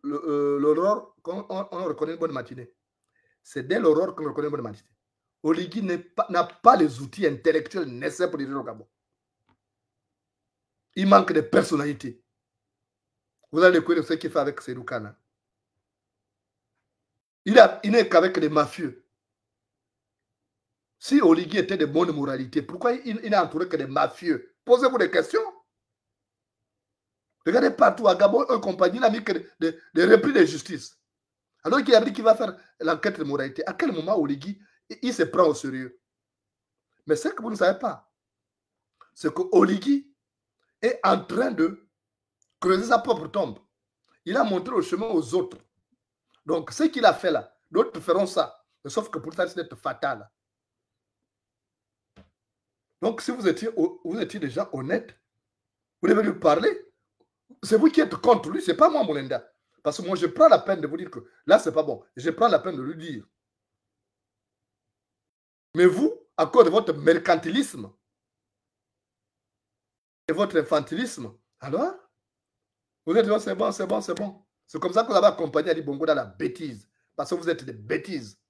l'aurore qu'on reconnaît une bonne matinée. C'est dès l'aurore qu'on reconnaît une bonne matinée. Oligui n'a pas les outils intellectuels nécessaires pour diriger le Gabon. Il manque de personnalité. Vous allez découvrir ce qu'il fait avec Seydou Kana. Il n'est qu'avec des mafieux. Si Oligui était de bonne moralité, pourquoi il n'est entouré que des mafieux? Posez-vous des questions. Regardez partout à Gabon, un compagnie n'a mis que des repris de justice. Alors qu'il a dit qu'il va faire l'enquête de moralité. À quel moment Oligui, il se prend au sérieux? Mais ce que vous ne savez pas, c'est que Oligui est en train de creuser sa propre tombe. Il a montré le chemin aux autres. Donc, ce qu'il a fait là, d'autres feront ça. Sauf que pour ça, c'est fatal. Donc, si vous étiez déjà honnête, vous devez lui parler. C'est vous qui êtes contre lui, ce n'est pas moi, Mourenda. Parce que moi, je prends la peine de vous dire que là, ce n'est pas bon. Je prends la peine de lui dire. Mais vous, à cause de votre mercantilisme et votre infantilisme, alors, vous êtes dit, c'est bon, c'est bon, c'est bon. C'est comme ça que vous avez accompagné Ali Bongo dans la bêtise. Parce que vous êtes des bêtises.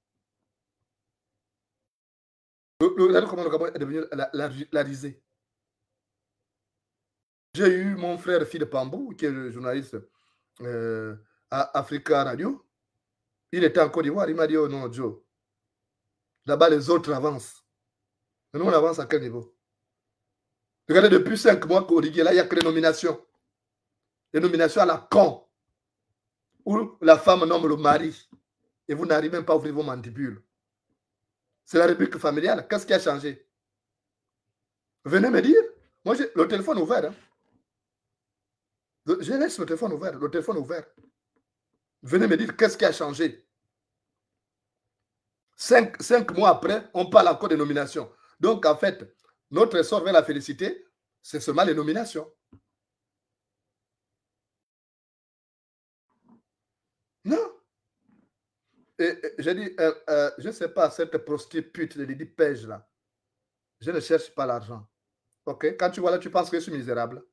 Regardez comment le Gabon est devenu la risée. J'ai eu mon frère Philippe Pambou, qui est journaliste à Africa Radio. Il était en Côte d'Ivoire. Il m'a dit, oh non, Joe. Là-bas, les autres avancent. Mais nous, on avance à quel niveau? Regardez, depuis 5 mois qu'Oligui est là, il n'y a que les nominations. Les nominations à la con. Où la femme nomme le mari. Et vous n'arrivez même pas à ouvrir vos mandibules. C'est la république familiale. Qu'est-ce qui a changé? Venez me dire. Moi, j'ai le téléphone ouvert. Hein. Je laisse le téléphone ouvert. Le téléphone ouvert. Venez me dire qu'est-ce qui a changé. 5 mois après, on parle encore des nominations. Donc, en fait, notre essor vers la félicité, c'est seulement les nominations. Non. Et j'ai dit, je ne sais pas, cette prostitute de Lydie Page là, je ne cherche pas l'argent. Ok? Quand tu vois là, tu penses que je suis misérable.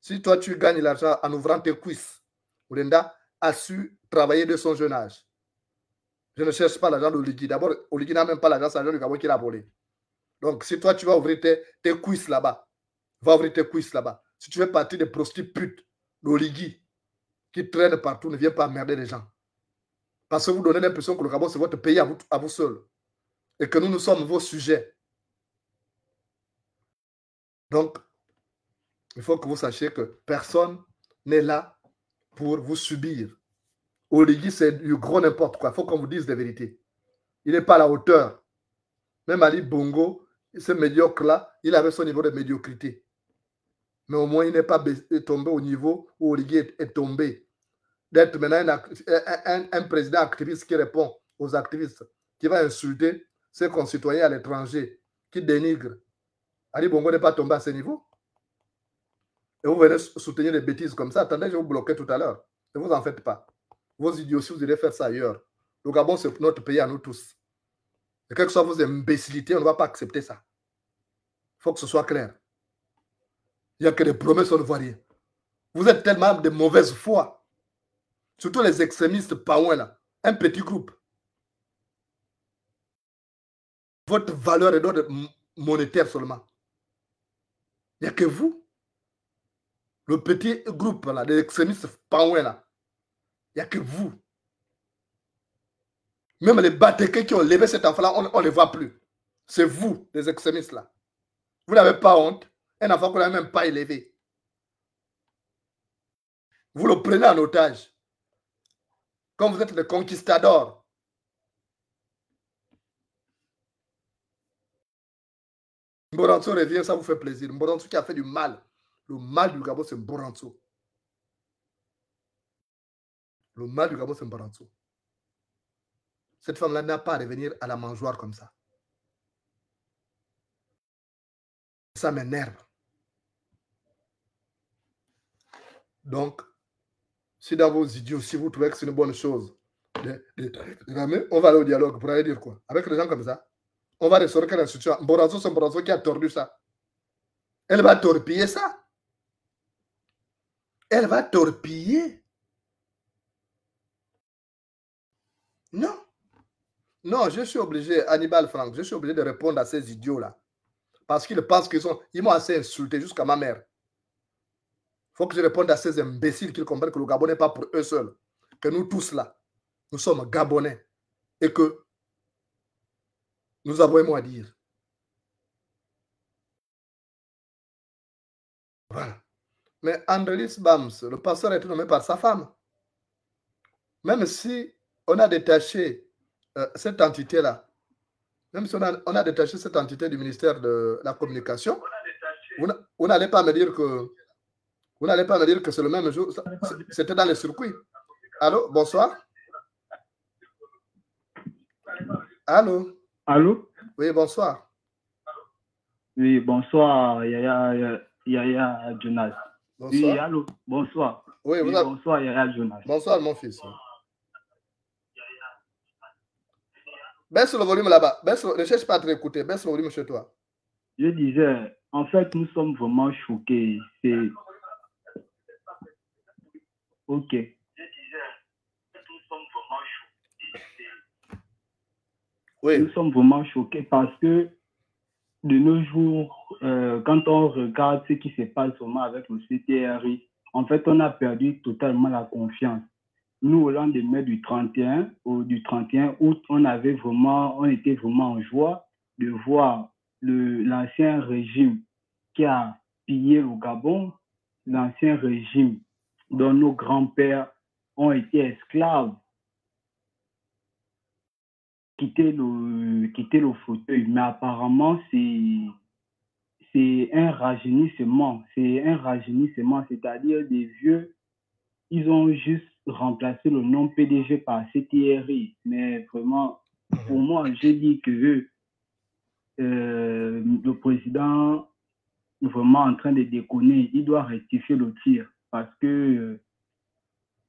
Si toi, tu gagnes l'argent en ouvrant tes cuisses, Mourenda a su travailler de son jeune âge. Je ne cherche pas l'argent d'Oligui. D'abord, Oligui n'a même pas l'argent, c'est l'argent du Gabon qu'il a volé. Donc, si toi, tu vas ouvrir tes cuisses là-bas, va ouvrir tes cuisses là-bas. Si tu fais partie des prostitutes d'Oligui qui traînent partout, ne viens pas emmerder les gens. Parce que vous donnez l'impression que le Gabon, c'est votre pays à vous seul. Et que nous sommes vos sujets. Donc, il faut que vous sachiez que personne n'est là pour vous subir. Oligui, c'est du gros n'importe quoi. Il faut qu'on vous dise la vérité. Il n'est pas à la hauteur. Même Ali Bongo, ce médiocre-là, il avait son niveau de médiocrité. Mais au moins, il n'est pas tombé au niveau où Oligui est tombé. D'être maintenant un président activiste qui répond aux activistes, qui va insulter ses concitoyens à l'étranger, qui dénigre. Ali Bongo n'est pas tombé à ce niveau. Et vous venez soutenir des bêtises comme ça. Attendez, je vais vous bloquer tout à l'heure. Ne vous en faites pas. Vos idioties, vous irez faire ça ailleurs. Le Gabon, c'est notre pays à nous tous. Et quelles que soient vos imbécilités, on ne va pas accepter ça. Il faut que ce soit clair. Il n'y a que des promesses, on ne voit rien. Vous êtes tellement de mauvaise foi. Surtout les extrémistes paouins là. Un petit groupe. Votre valeur est d'ordre monétaire seulement. Il n'y a que vous. Le petit groupe là, des extrémistes paouins là. Il n'y a que vous. Même les Batékés qui ont levé cet enfant-là, on ne les voit plus. C'est vous, les extrémistes là. Vous n'avez pas honte. Un enfant qu'on n'a même pas élevé. Vous le prenez en otage. Comme vous êtes des conquistadors. Mboranzo revient, ça vous fait plaisir. Mboranzo qui a fait du mal. Le mal du Gabon, c'est Mboranzo. Le mal du Gabon, c'est Mboranzo. Cette femme-là n'a pas à revenir à la mangeoire comme ça. Ça m'énerve. Donc, si dans vos idiots, si vous trouvez que c'est une bonne chose, on va aller au dialogue pour aller dire quoi? Avec les gens comme ça, on va restaurer quelle institution? Mboranzo, c'est Mboranzo qui a tordu ça. Elle va torpiller ça. Elle va torpiller. Non. Non, je suis obligé, Hannibal Frank, je suis obligé de répondre à ces idiots-là. Parce qu'ils pensent ils m'ont assez insulté jusqu'à ma mère. Il faut que je réponde à ces imbéciles qui comprennent que le Gabon n'est pas pour eux seuls. Que nous tous là, nous sommes Gabonais. Et que nous avons un mot à dire. Voilà. Mais Andrelis Bams, le pasteur a été nommé par sa femme. Même si on a détaché cette entité-là, même si on a détaché cette entité du ministère de la Communication, vous n'allez pas me dire que c'est le même jour. C'était dans le circuit. Allô, bonsoir. Allô. Allô? Oui, bonsoir. Oui, bonsoir, Yaya Jonas. Bonsoir. Oui, allô, bonsoir. Oui, oui, bonsoir, Yaya Jonas. Bonsoir, mon fils. Baisse le volume là-bas. Ne cherche pas à te écouter. Baisse le volume chez toi. Je disais, en fait, nous sommes vraiment choqués. C'est... Ok. Je disais, nous sommes vraiment choqués. Oui. Nous sommes vraiment choqués parce que de nos jours, quand on regarde ce qui se passe vraiment avec le CTRI, en fait, on a perdu totalement la confiance. Nous, au lendemain du 31 août, on était vraiment en joie de voir l'ancien régime qui a pillé le Gabon, l'ancien régime dont nos grands-pères ont été esclaves, quitter le fauteuil. Mais apparemment, c'est un rajeunissement. C'est-à-dire des vieux, ils ont juste remplacé le nom PDG par CTRI. Mais vraiment, pour moi, je dis que le président est vraiment en train de déconner. Il doit rectifier le tir parce que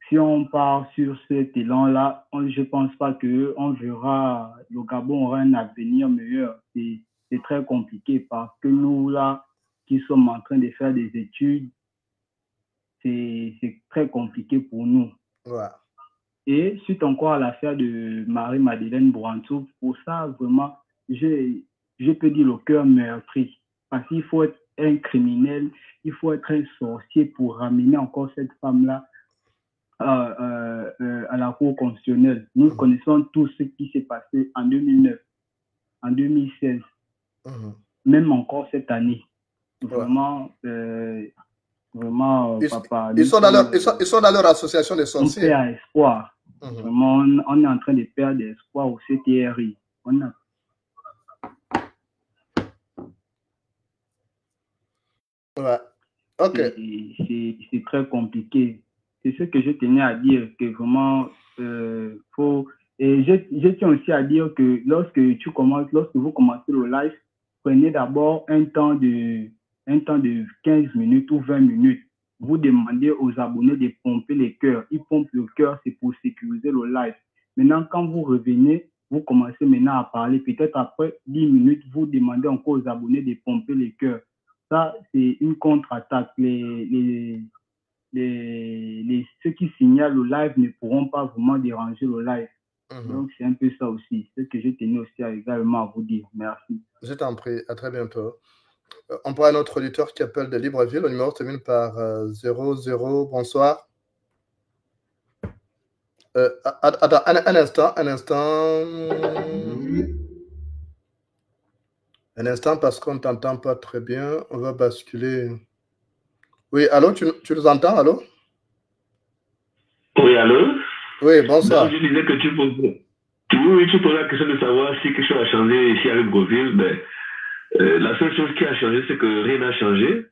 si on part sur cet élan-là, je ne pense pas qu'on verra, le Gabon aura un avenir meilleur. C'est très compliqué parce que nous, là, qui sommes en train de faire des études, c'est très compliqué pour nous. Ouais. Et suite encore à l'affaire de Marie-Madeleine Mboranzo, pour ça, vraiment, je peux dire le cœur meurtri. Parce qu'il faut être un criminel, il faut être un sorcier pour ramener encore cette femme-là à la Cour constitutionnelle. Nous connaissons tout ce qui s'est passé en 2009, en 2016, même encore cette année. Vraiment, papa. Ils sont dans leur association de sorciers. On perd espoir. Vraiment, on est en train de perdre espoir au CTRI. Ouais. Ok. C'est très compliqué. C'est ce que je tenais à dire, que vraiment, faut... Et je tiens aussi à dire que lorsque vous commencez le live, prenez d'abord un temps de 15 minutes ou 20 minutes. Vous demandez aux abonnés de pomper les cœurs. Ils pompent le cœur, c'est pour sécuriser le live. Maintenant, quand vous revenez, vous commencez maintenant à parler. Peut-être après 10 minutes, vous demandez encore aux abonnés de pomper les cœurs. Ça, c'est une contre-attaque. Ceux qui signalent le live ne pourront pas vraiment déranger le live. Donc, c'est un peu ça aussi. C'est ce que je tenais aussi également à vous dire. Merci. Je t'en prie. À très bientôt. On prend un autre auditeur qui appelle de Libreville. Le numéro termine par 00. Bonsoir. Attends, un instant. Un instant, parce qu'on ne t'entend pas très bien. On va basculer. Oui, allô, tu nous entends, allô? Oui, allô? Oui, bonsoir. Donc, je disais que tu posais la question de savoir si quelque chose a changé ici à Libreville. Ben, La seule chose qui a changé, c'est que rien n'a changé.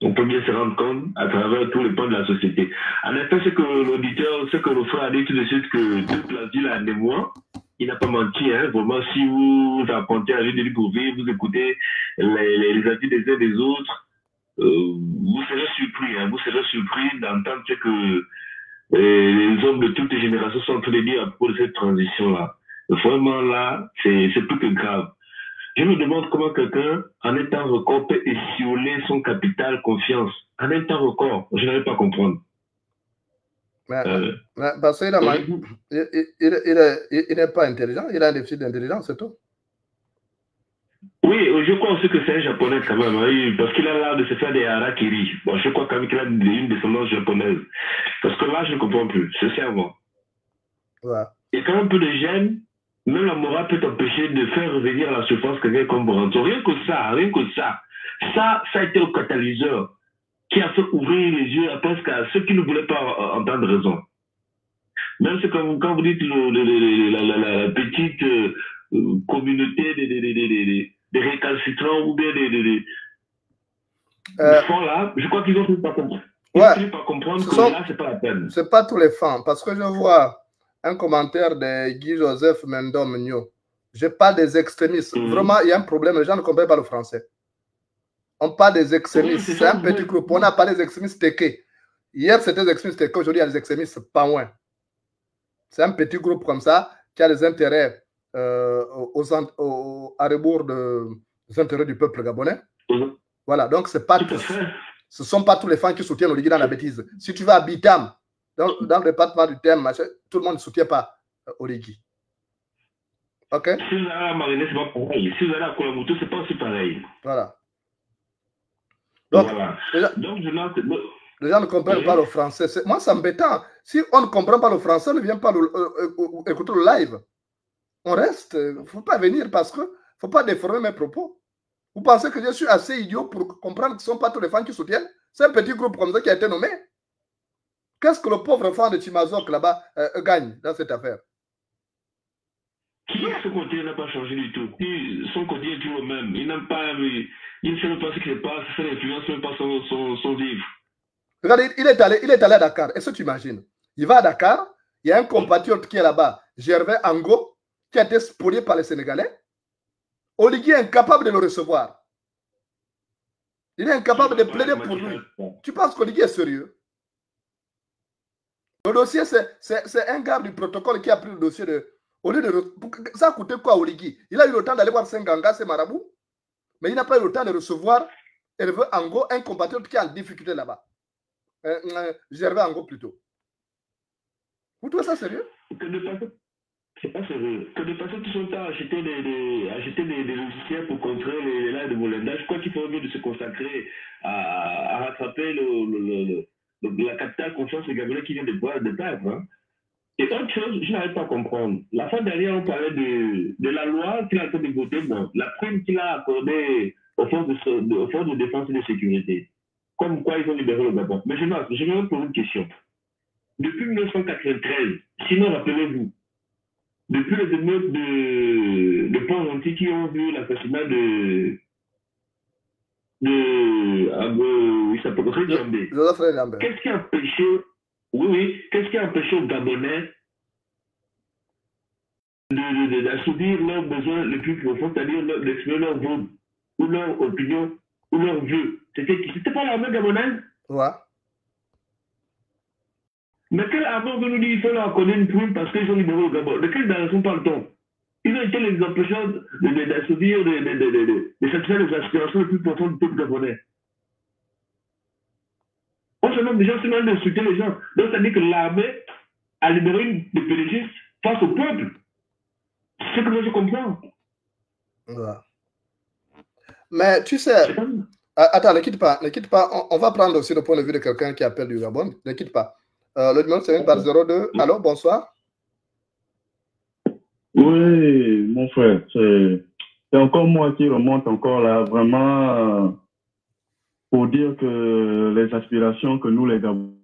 On peut bien se rendre compte à travers tous les pans de la société. En effet, c'est que l'auditeur, c'est que le frère a dit tout de suite que toute la ville a des mois. Il n'a pas menti, hein. Vraiment, si vous racontez à lui de l'éprouver, vous écoutez les avis des uns des autres, vous serez surpris, hein. Vous serez surpris d'entendre que les hommes de toutes les générations sont en train de dire à propos de cette transition-là. Vraiment, là, c'est plus que grave. Je me demande comment quelqu'un, en un temps record, peut écioler son capital confiance. En un temps record, je n'arrive pas à comprendre. Parce qu'il n'est pas intelligent, il a un déficit d'intelligence, c'est tout. Oui, je crois aussi que c'est un japonais quand même, hein, parce qu'il a l'air de se faire des harakiri. Bon, je crois quand même qu'il a une descendance japonaise. Parce que là, je ne comprends plus, sincèrement. Ouais. Et quand un peu de gêne, même la morale peut t'empêcher de faire revenir à la surface quelqu'un comme Boranto. Rien que ça, rien que ça. Ça a été le catalyseur qui a fait ouvrir les yeux presque à ceux qui ne voulaient pas entendre raison. Même quand vous dites la petite communauté des récalcitrants ou bien des fans là, je crois qu'ils n'ont pas compris. Ils n'ont pas comprendre que là, c'est pas la peine. C'est pas tous les fans, parce que je vois un commentaire de Guy Joseph Mendon Mignon. Je parle des extrémistes. Vraiment, il y a un problème, les gens ne comprennent pas le français. On parle des extrémistes, c'est un petit groupe. On a parlé des extrémistes Teke. Hier, c'était des extrémistes Teke, aujourd'hui, il y a des extrémistes Paouin. C'est un petit groupe comme ça qui a des intérêts à rebours des intérêts du peuple gabonais. Voilà, donc c'est pas tous. Ce ne sont pas tous les fans qui soutiennent Oligui dans la bêtise. Si tu vas à Bitam, dans le département du thème, tout le monde ne soutient pas Oligui. Ok? Si vous allez à Mariné, c'est pas pareil. Si vous allez à Koulamoutou, c'est pas aussi pareil. Voilà. Donc, voilà. Les gens ne comprennent pas le français. Moi, c'est embêtant. Si on ne comprend pas le français, on ne vient pas écouter le live. On reste. Il ne faut pas venir parce que il ne faut pas déformer mes propos. Vous pensez que je suis assez idiot pour comprendre que ce ne sont pas tous les fans qui soutiennent? C'est un petit groupe comme ça qui a été nommé. Qu'est-ce que le pauvre fan de Timazok là-bas gagne dans cette affaire? Son côté n'a pas changé du tout. Son côté est toujours le même. Il n'aime pas, il ne sait pas ce qui se passe, ça n'influence même pas son vivre. Regardez, il est allé à Dakar. Est-ce que tu imagines? Il va à Dakar, il y a un compatriote qui est là-bas, Gervais Ango, qui a été spolié par les Sénégalais. Oligui est incapable de le recevoir. Il est incapable de plaider pour lui. Tu penses qu'Oligui est sérieux? Le dossier, c'est un gars du protocole qui a pris le dossier de... Ça a coûté quoi à Oligui? Il a eu le temps d'aller voir Senghanga, c'est marabout, mais il n'a pas eu le temps de recevoir Hervé Ango, un compatriote qui est en difficulté là-bas. Gervais Ango plutôt. Vous trouvez ça sérieux? C'est pas sérieux. Que de passer tout son temps à acheter des logiciels pour contrer les lives de Molenda, je crois qu'il faut mieux de se consacrer à rattraper la capitale confiance des Gabonais qui vient de perdre. Hein. Et autre chose, je n'arrive pas à comprendre. La fois dernière, on parlait de la loi qu'il a été votée, bon, la prime qu'il a accordée aux forces de défense et de sécurité. Comme quoi ils ont libéré le Gabon. Mais je me pose une question. Depuis 1993, sinon rappelez-vous, depuis les émeutes de Pont-Gentil qui ont vu l'assassinat de qu'est-ce qui a empêché, qu'est-ce qui a empêché aux Gabonais d'assouvir leurs besoins les plus profonds, c'est-à-dire d'exprimer leur vote, ou leur opinion, ou leur vœu? C'était pas l'armée gabonaise? Ouais. Mais quelle armée veut nous dire qu'il faut leur accorder une prime parce qu'ils sont libérés au Gabon? De quelle direction parle-t-on? Ils ont été les empêcheurs d'assouvir, de satisfaire les aspirations les plus profondes du peuple gabonais. On se demande déjà seulement d'insulter les gens. Donc ça dit que l'armée a libéré des pélégistes face au peuple. C'est ce que moi je comprends. Ouais. Mais tu sais, attends, ne quitte pas. On va prendre aussi le point de vue de quelqu'un qui appelle du Gabon. Ne quitte pas. Le numéro c'est 1/02. Allô, bonsoir. Oui, mon frère, c'est encore moi qui remonte encore là, vraiment pour dire que les aspirations que nous les Gabonais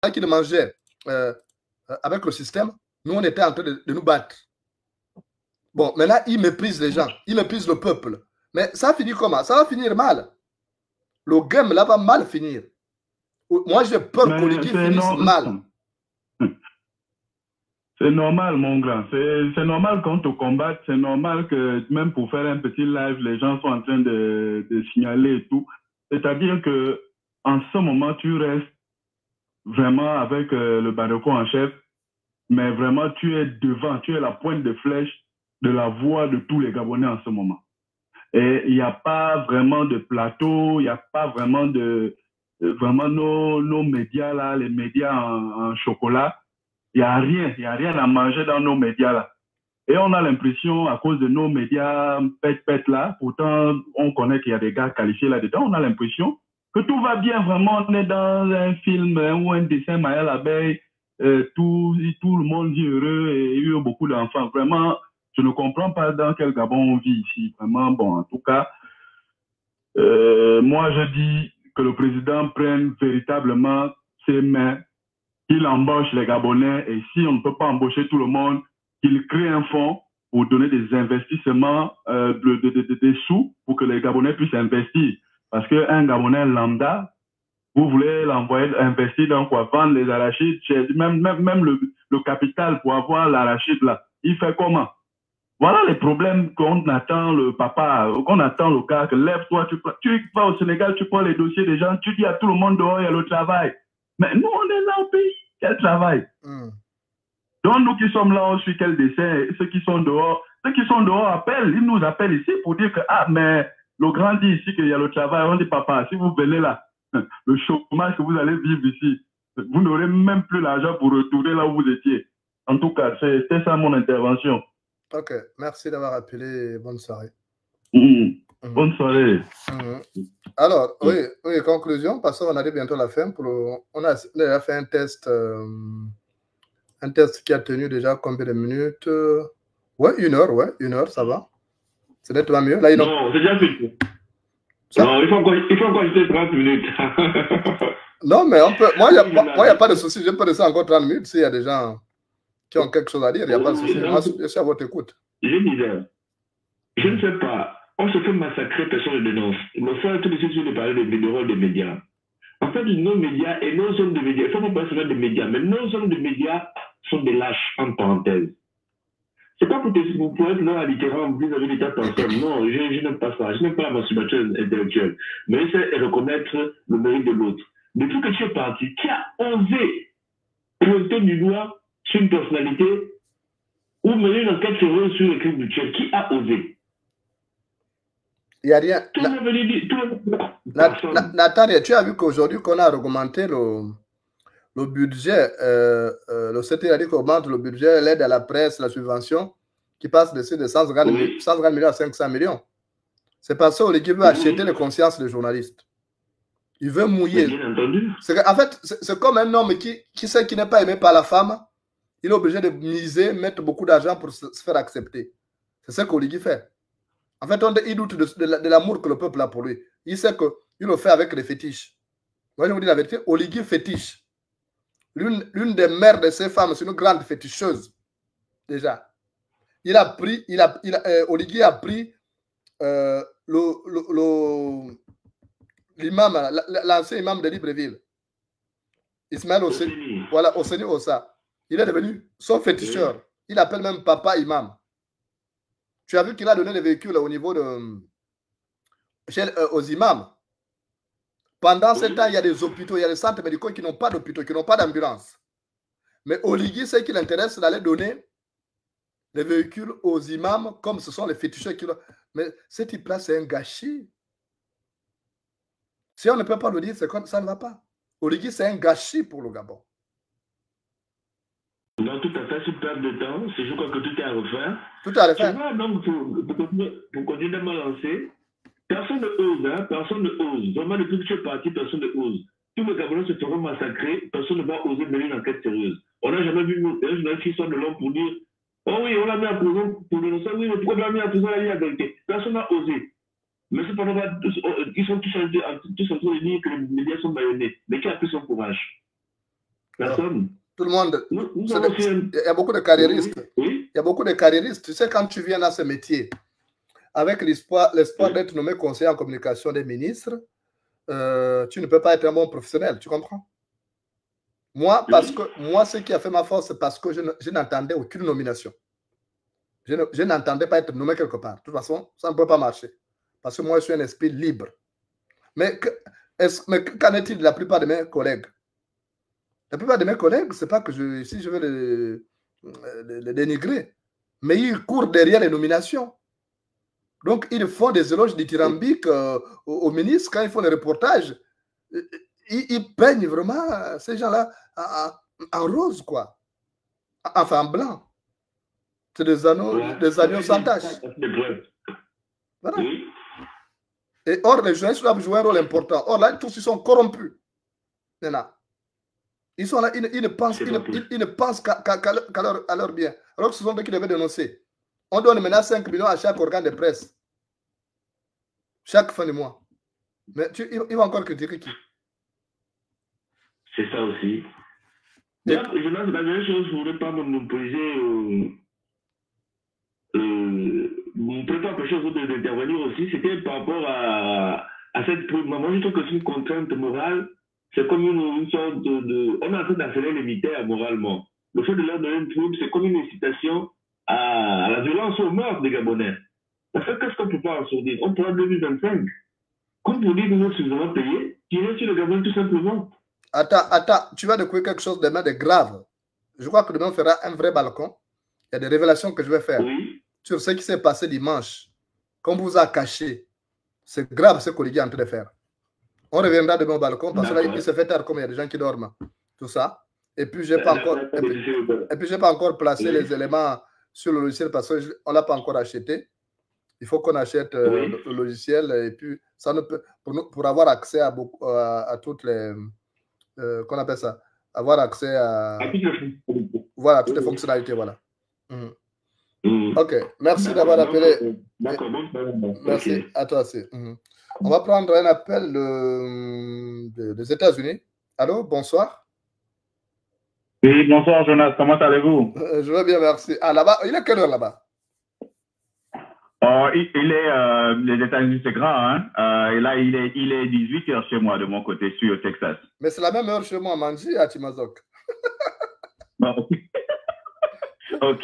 qu'ils mangeaient avec le système, nous, on était en train de nous battre. Bon, maintenant, ils méprisent les gens, ils méprisent le peuple. Mais ça finit comment? Ça va finir mal. Le game, là, va mal finir. Moi, j'ai peur qu'Oligui finisse mal. C'est normal, mon grand. C'est normal qu'on te combatte. C'est normal que même pour faire un petit live, les gens sont en train de signaler et tout. C'est-à-dire que en ce moment, tu restes vraiment avec le Baroko en chef, mais vraiment, tu es devant, tu es la pointe de flèche de la voix de tous les Gabonais en ce moment. Et il n'y a pas vraiment de plateau, il n'y a pas vraiment vraiment nos médias là, les médias en chocolat. Il n'y a rien à manger dans nos médias là. Et on a l'impression, à cause de nos médias pète là, pourtant on connaît qu'il y a des gars qualifiés là-dedans, on a l'impression que tout va bien, vraiment, on est dans un film ou un dessin Maya l'abeille, tout le monde dit heureux et il y a eu beaucoup d'enfants. Vraiment, je ne comprends pas dans quel Gabon on vit ici. Vraiment, bon, en tout cas, moi je dis que le président prenne véritablement ses mains, qu'il embauche les Gabonais et si on ne peut pas embaucher tout le monde, qu'il crée un fonds pour donner des investissements, des sous pour que les Gabonais puissent investir. Parce qu'un Gabonais lambda, vous voulez l'envoyer investir dans quoi? Vendre les arachides, même le capital pour avoir l'arachide là. Il fait comment? Voilà les problèmes qu'on attend le papa, qu'on attend le gars, que lève-toi, tu vas au Sénégal, tu prends les dossiers des gens, tu dis à tout le monde dehors, il y a le travail. Mais nous, on est là au pays, quel travail? Donc, nous qui sommes là, on suit quel dessin, ceux qui sont dehors appellent, ils nous appellent ici pour dire que, ah, mais le grand dit ici qu'il y a le travail, on dit, papa, si vous venez là, le chômage que vous allez vivre ici, vous n'aurez même plus l'argent pour retourner là où vous étiez. En tout cas, c'était ça mon intervention. Ok, merci d'avoir appelé. Bonne soirée. Bonne soirée. Alors, oui, conclusion, parce qu'on arrive bientôt à la fin. On a déjà fait un test qui a tenu déjà combien de minutes? Ouais, 1 heure, ça va. C'est nettement mieux. Là, non, c'est déjà fini. Non, il faut encore ajouter 30 minutes. Non, mais on peut. Moi, il n'y a pas de souci. Je peux laisser encore 30 minutes s'il y a des gens qui ont quelque chose à dire. Il n'y a pas de souci. Moi, je suis à votre écoute. Je disais, je ne sais pas. On se fait massacrer, personne ne dénonce. Le frère, tout de suite, je vais parler des rôles des médias. En fait, nos médias et nos hommes de médias, il ne faut pas parler des médias, mais nos hommes de médias sont des lâches, en parenthèse. C'est pas pour être là littéralement vis-à-vis de ta personne. Non, je n'aime pas ça. Je n'aime pas la masturbation intellectuelle. Mais c'est reconnaître le mérite de l'autre. Depuis que tu es parti, qui a osé pointer du doigt sur une personnalité ou mener une enquête sérieuse sur le crime du tueur? Qui a osé? Il n'y a rien. Nathalie, tu as vu qu'aujourd'hui qu'on a augmenté le budget, le CT a dit qu'on augmente le budget, l'aide à la presse, la subvention, qui passe de 150 millions à 500 millions. C'est parce qu'Oligui veut acheter les consciences des journalistes. Il veut mouiller. En fait, c'est comme un homme qui sait qu'il n'est pas aimé par la femme. Il est obligé de miser, mettre beaucoup d'argent pour se faire accepter. C'est ce qu'Oligui fait. En fait, il doute de l'amour que le peuple a pour lui. Il sait qu'il le fait avec les fétiches. Moi, je vous dis la vérité, Oligui fétiche. L'une des mères de ces femmes, c'est une grande féticheuse. Déjà. Oligui a pris l'imam, l'ancien imam de Libreville. Ismaël Osseni. Voilà, Osseni Ossa. Il est devenu son féticheur. Il appelle même papa imam. Tu as vu qu'il a donné des véhicules au niveau aux imams. Pendant ce temps, il y a des hôpitaux, il y a des centres médicaux qui n'ont pas d'hôpitaux, qui n'ont pas d'ambulance. Mais Oligui, ce qui l'intéresse, c'est d'aller donner les véhicules aux imams, comme ce sont les féticheurs qui l'ont. Mais ce type-là, c'est un gâchis. Si on ne peut pas le dire, c'est comme ça ne va pas. Oligui, c'est un gâchis pour le Gabon. Non, tout à fait, c'est perte de temps. C'est je crois que tout est à refaire. Tout est à refaire. Tu vois, donc, pour continuer de me lancer, personne ne ose, hein, personne ne ose. Vraiment, depuis que tu es parti, personne ne ose. Tous les Gabonais se feront massacrer, personne ne va oser mener une enquête sérieuse. On n'a jamais vu un journaliste qui sort de l'homme pour dire oh oui, on l'a mis en prison pour dénoncer. Oui, mais pourquoi on l'a mis en prison à la vérité? Personne n'a osé. Mais cependant, ils sont tous en train de dire que les médias sont baïonnés. Mais qui a pris son courage? Personne. Tout le monde. Nous Il y a beaucoup de carriéristes. Oui. Il y a beaucoup de carriéristes. Tu sais, quand tu viens dans ce métier, avec l'espoir d'être nommé conseiller en communication des ministres, tu ne peux pas être un bon professionnel, tu comprends? Moi, ce qui a fait ma force, c'est parce que je n'entendais aucune nomination. Je n'entendais pas être nommé quelque part. De toute façon, ça ne peut pas marcher. Parce que moi, je suis un esprit libre. Mais qu'en est-il de la plupart de mes collègues? La plupart de mes collègues, ce n'est pas que si je veux les dénigrer, mais ils courent derrière les nominations. Donc, ils font des éloges dithyrambiques aux ministres quand ils font les reportages. Ils peignent vraiment ces gens-là en rose, quoi. Enfin, en blanc. C'est des agneaux sans tache. Voilà. Et or, les journalistes doivent jouer un rôle important. Or, là, tous ils sont corrompus. Maintenant. Ils sont là, ils ne pensent qu'à leur bien. Alors que ce sont eux qui devaient dénoncer. On donne maintenant 5 millions à chaque organe de presse. Chaque fin de mois. Mais il va encore critiquer qui? C'est ça aussi. D'ailleurs, la dernière chose, je ne voudrais pas monopoliser. Peut-être empêcher aux autres d'intervenir aussi, c'était par rapport à cette prime. Moi, je trouve que c'est une contrainte morale. C'est comme une sorte de. On est en train d'harceler les militaires moralement. Le fait de leur donner une prime, c'est comme une incitation à la violence au meurtre des Gabonais. Parce que qu'est-ce qu'on peut pas en sourire? On pourra en 2025. Comme pour dire que nous sommes suffisamment payés, tirer sur le Gabon tout simplement. Attends, tu vas découvrir quelque chose demain de grave. Je crois que demain on fera un vrai balcon. Il y a des révélations que je vais faire sur ce qui s'est passé dimanche. Qu'on vous a caché. C'est grave ce qu'Olivier est en train de faire. On reviendra demain au balcon parce que là, il se fait tard comme il y a des gens qui dorment. Tout ça. Et puis, je n'ai pas encore placé les éléments sur le logiciel parce qu'on ne l'a pas encore acheté. Il faut qu'on achète le logiciel et puis ça ne peut, pour avoir accès à toutes les... qu'on appelle ça? Avoir accès à... Voilà, toutes les fonctionnalités, voilà. Ok, merci d'avoir appelé. Merci à toi aussi. On va prendre un appel des États-Unis. Allô, bonsoir. Oui, bonsoir Jonas, comment allez-vous? Je vais bien, merci. Ah, là-bas, il est quelle heure là-bas? Les États-Unis, c'est grand, hein? Et là, il est 18h chez moi, de mon côté, je suis au Texas. Mais c'est la même heure chez moi, Manji, à Timazok. Ok,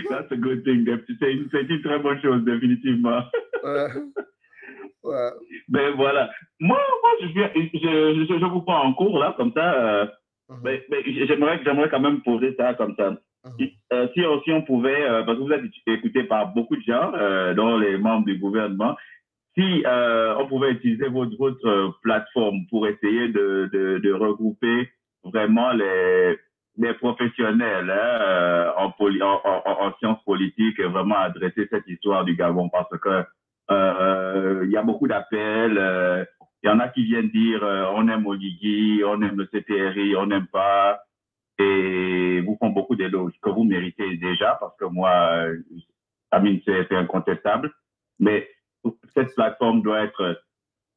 that's a good thing. C'est une très bonne chose, définitivement. Ouais. Mais voilà. Moi je vous prends en cours, là, comme ça. Mais j'aimerais quand même poser ça comme ça. Si on pouvait, parce que vous êtes écouté par beaucoup de gens, dont les membres du gouvernement, si on pouvait utiliser votre plateforme pour essayer de regrouper vraiment les professionnels en sciences politiques et vraiment adresser cette histoire du Gabon, parce que il y a beaucoup d'appels, il y en a qui viennent dire on aime Oligui, on aime le CTRI, on n'aime pas, et vous font beaucoup d'éloges que vous méritez déjà, parce que moi, Amine, c'est incontestable, mais cette plateforme doit être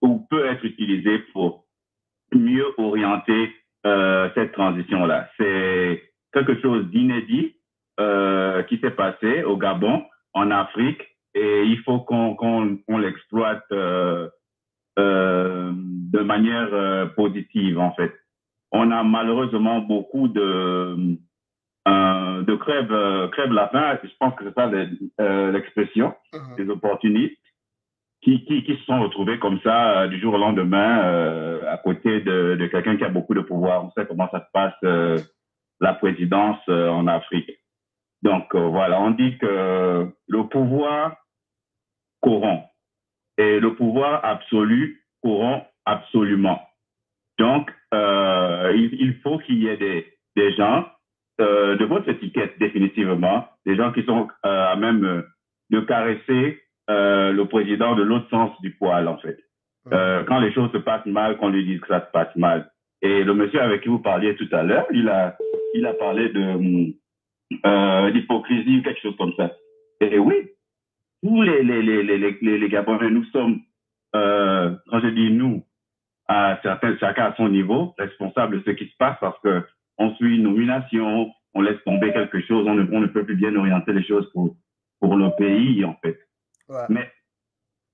ou peut être utilisée pour mieux orienter cette transition-là. C'est quelque chose d'inédit qui s'est passé au Gabon, en Afrique, et il faut qu'on l'exploite de manière positive, en fait. On a malheureusement beaucoup de crève la faim, je pense que c'est ça l'expression, des opportunistes qui se sont retrouvés comme ça du jour au lendemain à côté de quelqu'un qui a beaucoup de pouvoir. On sait comment ça se passe, la présidence en Afrique. Donc voilà, on dit que le pouvoir corrompt et le pouvoir absolu corrompt absolument. Donc il faut qu'il y ait des gens de votre étiquette définitivement, des gens qui sont à même de caresser le président de l'autre sens du poil, en fait. Quand les choses se passent mal, qu'on lui dise que ça se passe mal. Et le monsieur avec qui vous parliez tout à l'heure, il a parlé d'hypocrisie ou quelque chose comme ça. Et oui, tous les Gabonais, nous sommes, quand je dis nous, chacun à son niveau, responsables de ce qui se passe, parce que on suit une nomination, on laisse tomber quelque chose, on ne peut plus bien orienter les choses pour le pays, en fait. Ouais. Mais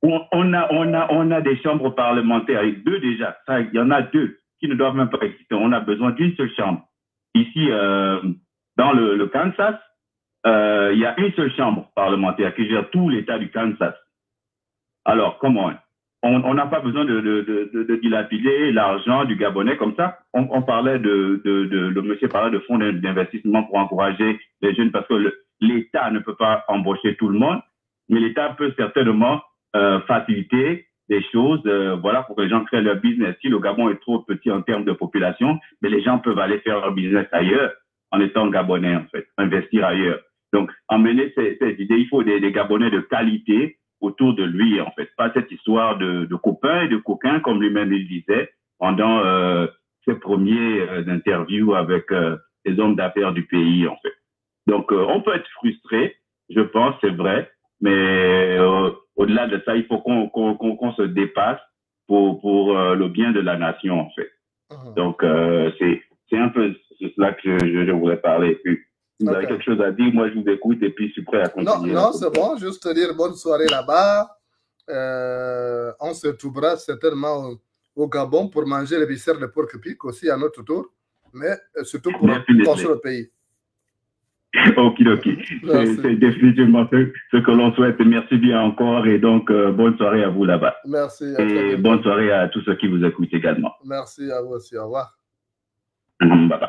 on a des chambres parlementaires, et deux déjà. Ça, il y en a deux qui ne doivent même pas exister. On a besoin d'une seule chambre. Ici, dans le Kansas, il y a une seule chambre parlementaire qui gère tout l'État du Kansas. Alors, comment on n'a pas besoin de dilapider l'argent du Gabonais comme ça. On parlait le monsieur parlait de fonds d'investissement pour encourager les jeunes parce que l'État ne peut pas embaucher tout le monde, mais l'État peut certainement faciliter des choses, voilà, pour que les gens créent leur business. Si le Gabon est trop petit en termes de population, mais les gens peuvent aller faire leur business ailleurs en étant Gabonais, en fait, investir ailleurs. Donc, emmener ces idées, il faut des Gabonais de qualité autour de lui, en fait. Pas cette histoire de copains et de coquins, comme lui-même il disait, pendant ses premiers interviews avec les hommes d'affaires du pays, en fait. Donc, on peut être frustré, je pense, c'est vrai, mais au-delà de ça, il faut qu'on se dépasse pour le bien de la nation, en fait. Donc, c'est un peu cela que je voulais parler. Et puis, vous avez quelque chose à dire, moi je vous écoute et puis je suis prêt à continuer. Non, c'est bon, juste te dire bonne soirée là-bas. On se trouvera certainement au Gabon pour manger les viscères de porc épic aussi à notre tour, mais surtout pour construire le pays. Ok. C'est définitivement ce que l'on souhaite. Merci bien encore et donc bonne soirée à vous là-bas. Merci. Et bonne soirée à tous ceux qui vous écoutent également. Merci à vous aussi. Au revoir. Bye bye.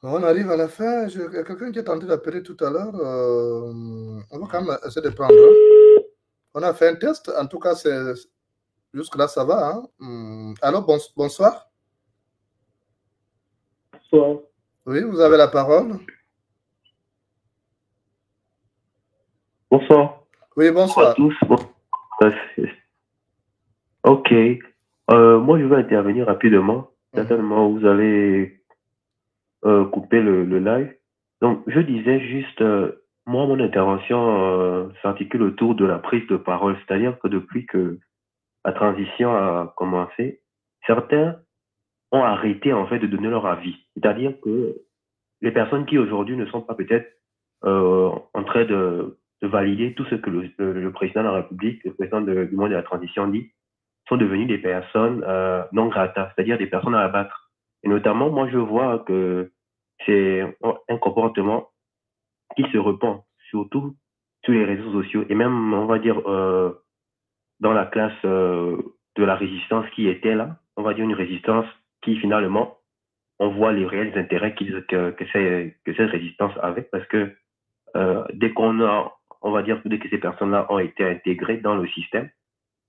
On arrive à la fin. Quelqu'un qui est tenté d'appeler tout à l'heure, on va quand même essayer de prendre. On a fait un test. En tout cas, jusque-là, ça va. Hein? Alors, bonsoir. Bonsoir. Oui, vous avez la parole. Bonsoir. Oui, bonsoir. À tous. Ok. Moi, je vais intervenir rapidement. Certainement, vous allez couper le live. Donc, je disais juste, moi, mon intervention s'articule autour de la prise de parole. C'est-à-dire que depuis que la transition a commencé, certains ont arrêté, en fait, de donner leur avis. C'est-à-dire que les personnes qui, aujourd'hui, ne sont pas peut-être en train de valider tout ce que le président de la République, le président du monde de la transition dit, sont devenus des personnes non grata, c'est-à-dire des personnes à abattre. Et notamment, moi, je vois que c'est un comportement qui se répand, surtout sur les réseaux sociaux, et même, on va dire, dans la classe de la résistance qui était là, on va dire une résistance qui, finalement, on voit les réels intérêts que cette résistance avait, parce que dès que ces personnes-là ont été intégrées dans le système,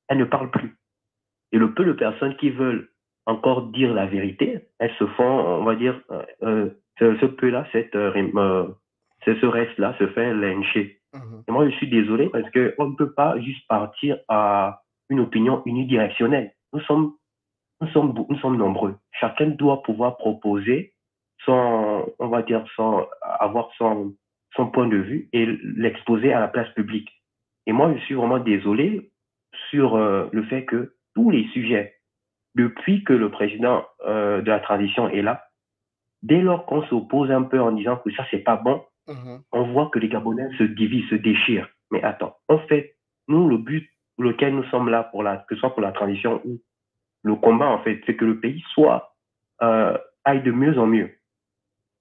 elles ne parlent plus. Et le peu de personnes qui veulent encore dire la vérité, elles se font, on va dire, ce peu-là, ce reste-là se fait lyncher. Et moi, je suis désolé parce qu'on ne peut pas juste partir à une opinion unidirectionnelle. Nous sommes nombreux. Chacun doit pouvoir proposer avoir son point de vue et l'exposer à la place publique. Et moi, je suis vraiment désolé sur le fait que tous les sujets, depuis que le président de la transition est là, dès lors qu'on s'oppose un peu en disant que ça, c'est pas bon, on voit que les Gabonais se divisent, se déchirent. Mais attends, en fait, nous, le but pour lequel nous sommes là, que ce soit pour la transition ou le combat, en fait, c'est que le pays aille de mieux en mieux.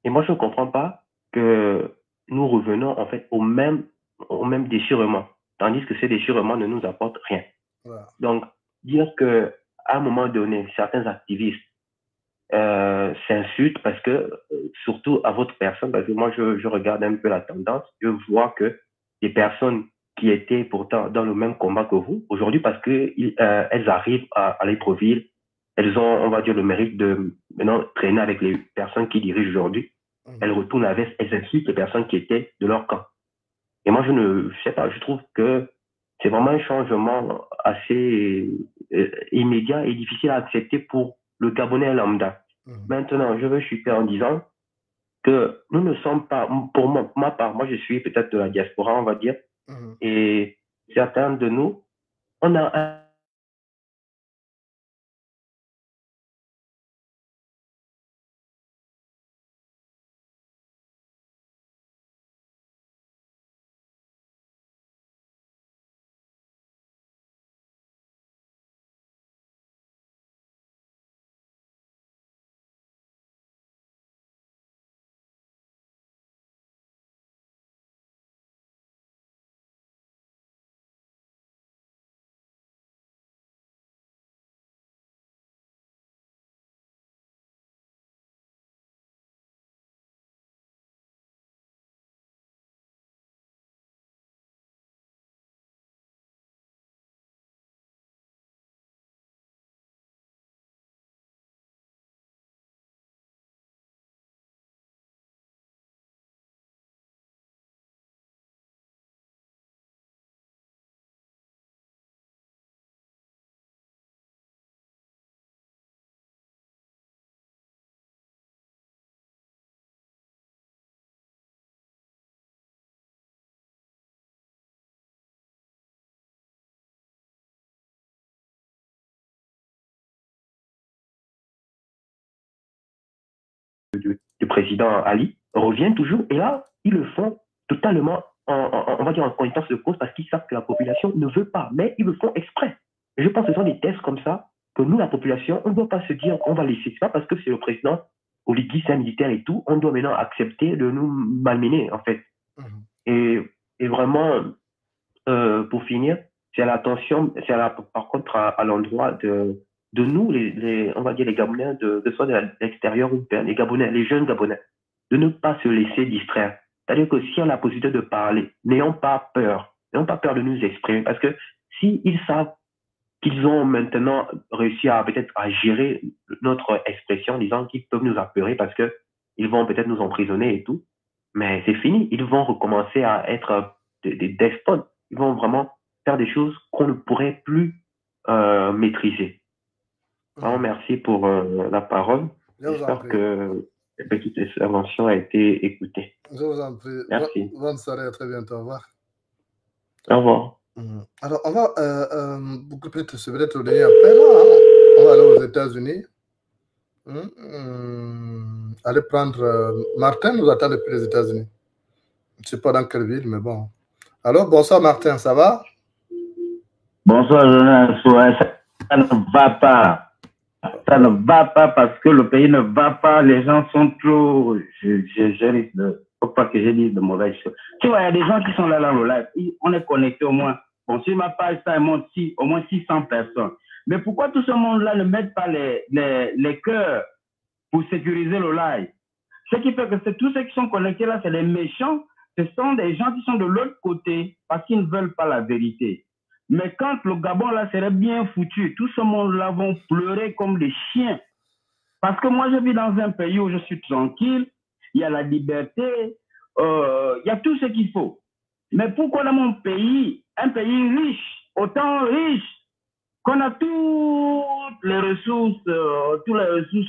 Et moi, je ne comprends pas que nous revenons, en fait, au même déchirement, tandis que ces déchirements ne nous apportent rien. Voilà. Donc, dire qu'à un moment donné, certains activistes s'insultent parce que, surtout à votre personne, parce que moi, je regarde un peu la tendance, je vois que des personnes qui étaient pourtant dans le même combat que vous, aujourd'hui, parce qu'elles arrivent à Libreville, elles ont, on va dire, le mérite de maintenant traîner avec les personnes qui dirigent aujourd'hui. Elles retournent avec, elles insultent les personnes qui étaient de leur camp. Et moi, je sais pas, je trouve que c'est vraiment un changement assez immédiat et difficile à accepter pour le Gabonais lambda. Maintenant, je veux chuter en disant que nous ne sommes pas, pour ma part, moi je suis peut-être de la diaspora, on va dire, et certains de nous, on a président Ali, reviennent toujours. Et là, ils le font totalement, on va dire, en connaissance de cause, parce qu'ils savent que la population ne veut pas. Mais ils le font exprès. Et je pense que ce sont des tests comme ça que nous, la population, on ne doit pas se dire qu'on va laisser. C'est pas parce que c'est le président Oligui, c'est un militaire et tout, on doit maintenant accepter de nous malmener, en fait. Et vraiment, pour finir, c'est l'attention, par contre, à l'endroit de nous, on va dire les Gabonais, que ce soit de l'extérieur ou les Gabonais, les jeunes Gabonais, de ne pas se laisser distraire. C'est-à-dire que si on a la possibilité de parler, n'ayons pas peur de nous exprimer, parce que s'ils savent qu'ils ont maintenant réussi à peut-être à gérer notre expression, disant qu'ils peuvent nous apeurer parce que ils vont peut-être nous emprisonner et tout, mais c'est fini. Ils vont recommencer à être des despotes. Ils vont vraiment faire des choses qu'on ne pourrait plus maîtriser. Vraiment, merci pour la parole. J'espère que cette petite intervention a été écoutée. Je vous en prie. Merci. Bonne soirée, à très bientôt. Au revoir. Au revoir. Alors, on va peut-être se donner après là. On va aller aux États-Unis. Aller prendre Martin nous attend depuis les États-Unis. Je ne sais pas dans quelle ville, mais bon. Alors, bonsoir Martin, ça va? Bonsoir Jonas. Ça ne va pas. Ça ne va pas parce que le pays ne va pas. Les gens sont trop. Je risque de. Faut pas que je dise de mauvaises choses. Tu vois, il y a des gens qui sont là dans le live. On est connecté au moins. Bon, sur ma page, ça monte au moins 600 personnes. Mais pourquoi tout ce monde-là ne met pas les cœurs pour sécuriser le live? Ce qui fait que tous ceux qui sont connectés là, c'est des méchants. Ce sont des gens qui sont de l'autre côté parce qu'ils ne veulent pas la vérité. Mais quand le Gabon là serait bien foutu, tout ce monde-là vont pleurer comme des chiens. Parce que moi, je vis dans un pays où je suis tranquille, il y a la liberté, il y a tout ce qu'il faut. Mais pourquoi dans mon pays, un pays riche, autant riche, qu'on a toutes les ressources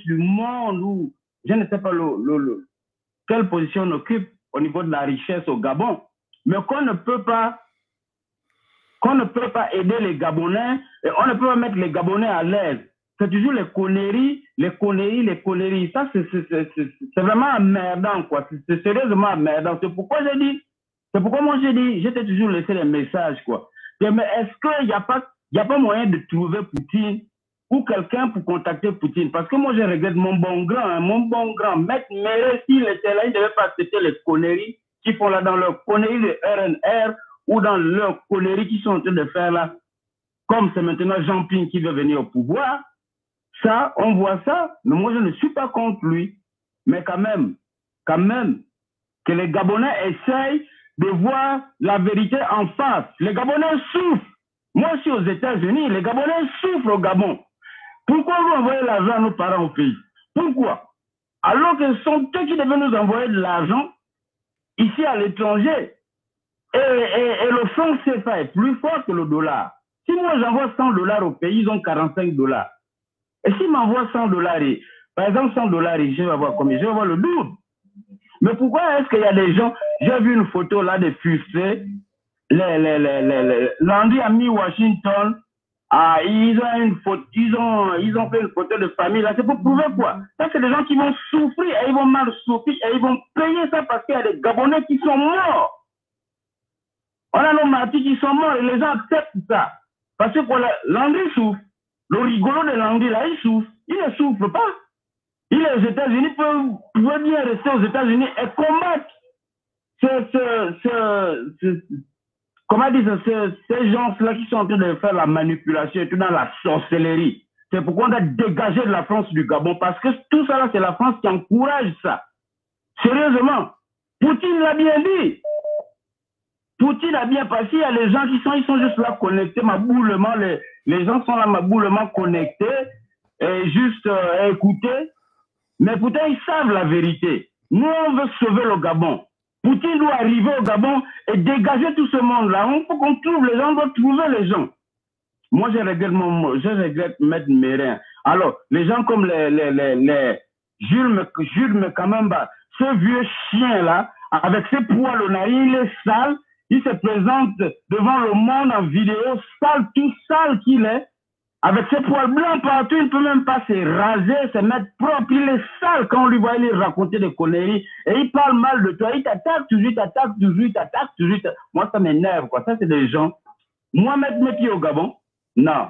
du monde, où je ne sais pas quelle position on occupe au niveau de la richesse au Gabon, mais qu'on ne peut pas aider les Gabonais, et on ne peut pas mettre les Gabonais à l'aise. C'est toujours les conneries. Ça, c'est vraiment emmerdant, quoi. C'est sérieusement emmerdant. C'est pourquoi moi j'ai dit, j'étais toujours laissé les messages, quoi. Mais est-ce qu'il n'y a pas moyen de trouver Poutine ou quelqu'un pour contacter Poutine? Parce que moi, je regrette mon bon grand, Maître Méré, s'il était là, il ne devait pas accepter les conneries qu'ils font là dans leur conneries de RNR ou dans leurs conneries qu'ils sont en train de faire là. Comme c'est maintenant Jean-Ping qui veut venir au pouvoir. Ça, on voit ça, mais moi, je ne suis pas contre lui. Mais quand même, que les Gabonais essayent de voir la vérité en face. Les Gabonais souffrent. Moi, je suis aux États-Unis, les Gabonais souffrent au Gabon. Pourquoi vous envoyez l'argent à nos parents au pays? Pourquoi? Alors que ce sont eux qui devaient nous envoyer de l'argent ici à l'étranger. Et le franc CFA est plus fort que le dollar. Si moi, j'envoie $100 au pays, ils ont $45. Et s'ils m'envoient $100, par exemple $100, je vais avoir combien? Je vais avoir le double. Mais pourquoi est-ce qu'il y a des gens, j'ai vu une photo là des frustrés, Landry a mis Washington, ils ont fait une photo de famille là, c'est pour prouver quoi? Ça c'est des gens qui vont souffrir, et ils vont mal souffrir, et ils vont payer ça parce qu'il y a des Gabonais qui sont morts. On a nos martyrs qui sont morts et les gens acceptent ça. Parce que Landry souffre. Le rigolo de Landry là, il souffre. Il ne souffre pas. Il est aux États-Unis, peut bien rester aux États-Unis et combattre comment dire, ces gens-là qui sont en train de faire la manipulation et tout dans la sorcellerie. C'est pourquoi on a dégagé de la France du Gabon, parce que tout ça là, c'est la France qui encourage ça. Sérieusement, Poutine l'a bien dit. Poutine a bien passé, il y a les gens qui sont juste là connectés, maboulement, les gens sont là maboulement connectés, et juste écouter. Mais pourtant, ils savent la vérité. Nous, on veut sauver le Gabon. Poutine doit arriver au Gabon et dégager tout ce monde-là. Il faut qu'on trouve les gens, on doit trouver les gens. Moi, je regrette Maître Mérin. Alors, les gens comme les Jules Mekamamba, ce vieux chien-là, avec ses poils au nariz, il est sale, il se présente devant le monde en vidéo, sale, tout sale qu'il est. Avec ses poils blancs partout, il ne peut même pas se raser, se mettre propre. Il est sale quand on lui voit lui raconter des conneries. Et il parle mal de toi. Il t'attaque toujours, il t'attaque toujours, il t'attaque toujours. Moi, ça m'énerve, quoi. Ça, c'est des gens. Moi, mettre mes pieds au Gabon, non.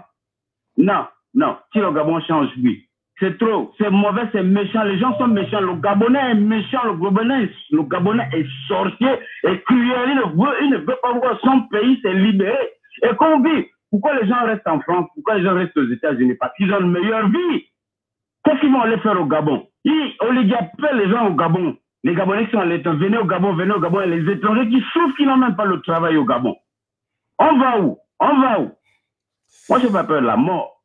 Non, non. Si le Gabon change, oui. C'est trop. C'est mauvais, c'est méchant. Les gens sont méchants. Le Gabonais est méchant. Le Gabonais est sorcier et cruel. Il ne veut pas voir son pays se libérer. Et qu'on vit. Pourquoi les gens restent en France? Pourquoi les gens restent aux États-Unis? Parce qu'ils ont une meilleure vie. Qu'est-ce qu'ils vont aller faire au Gabon? Olivier appelle les gens au Gabon. Les Gabonais qui sont à l'étranger, venez au Gabon. Et les étrangers qui souffrent, qui n'ont même pas le travail au Gabon. On va où? On va où? Moi, je n'ai pas peur de la mort.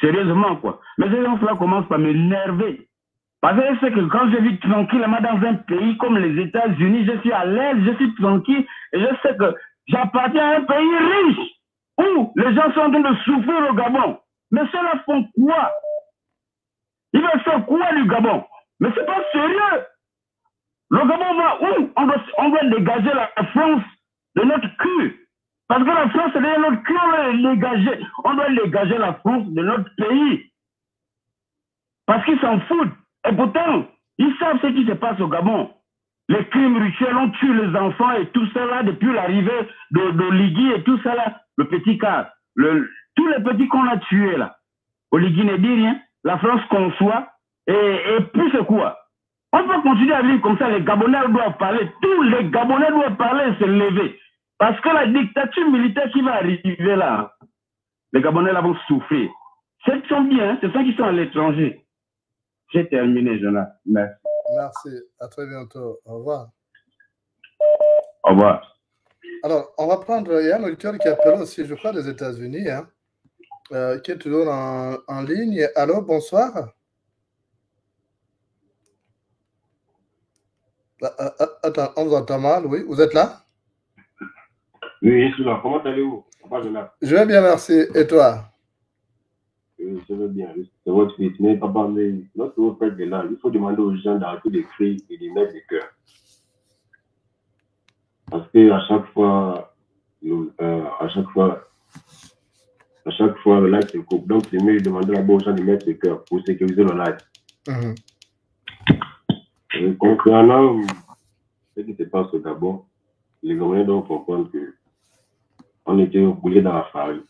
Sérieusement, quoi. Mais ces gens-là commencent par m'énerver. Parce que je sais que quand je vis tranquillement dans un pays comme les États-Unis, je suis à l'aise, je suis tranquille, et je sais que j'appartiens à un pays riche, où les gens sont en train de souffrir au Gabon. Mais ceux-là font quoi? Ils veulent faire quoi du Gabon? Mais c'est pas sérieux. Le Gabon va où? On doit dégager la France de notre cul. Parce que la France, c'est notre cul, on doit dégager la France de notre pays. Parce qu'ils s'en foutent. Et pourtant, ils savent ce qui se passe au Gabon. Les crimes rituels, on tue les enfants et tout ça là, depuis l'arrivée d'Oligui et tout ça là, le petit cas. Tous les petits qu'on a tués là. Oligui ne dit rien, la France conçoit, et puis c'est quoi? On peut continuer à vivre comme ça, les Gabonais doivent parler, tous les Gabonais doivent parler et se lever. Parce que la dictature militaire qui va arriver là, les Gabonais là vont souffrir. Ceux qui sont bien, c'est ceux qui sont à l'étranger. J'ai terminé, Jonas. Merci. Merci. À très bientôt. Au revoir. Au revoir. Alors, on va prendre, il y a un auditeur qui appelle aussi, je crois, des États-Unis, hein, qui est toujours en ligne. Allô, bonsoir. Attends, on vous entend mal, oui. Vous êtes là? Oui, je suis là. Comment allez-vous? Je vais bien, merci. Et toi? Oui, je vais bien. C'est votre fils. Mais papa, lorsque vous faites de là, il faut demander aux gens d'arrêter d'écrire et de mettre des cœurs. Parce que à chaque fois, le live se coupe. Donc, c'est mieux de demander d'abord aux gens de mettre des cœurs pour sécuriser le live. Et concernant ce qui se passe au Gabon, les Gabonais doivent comprendre que on était roulé dans la farine.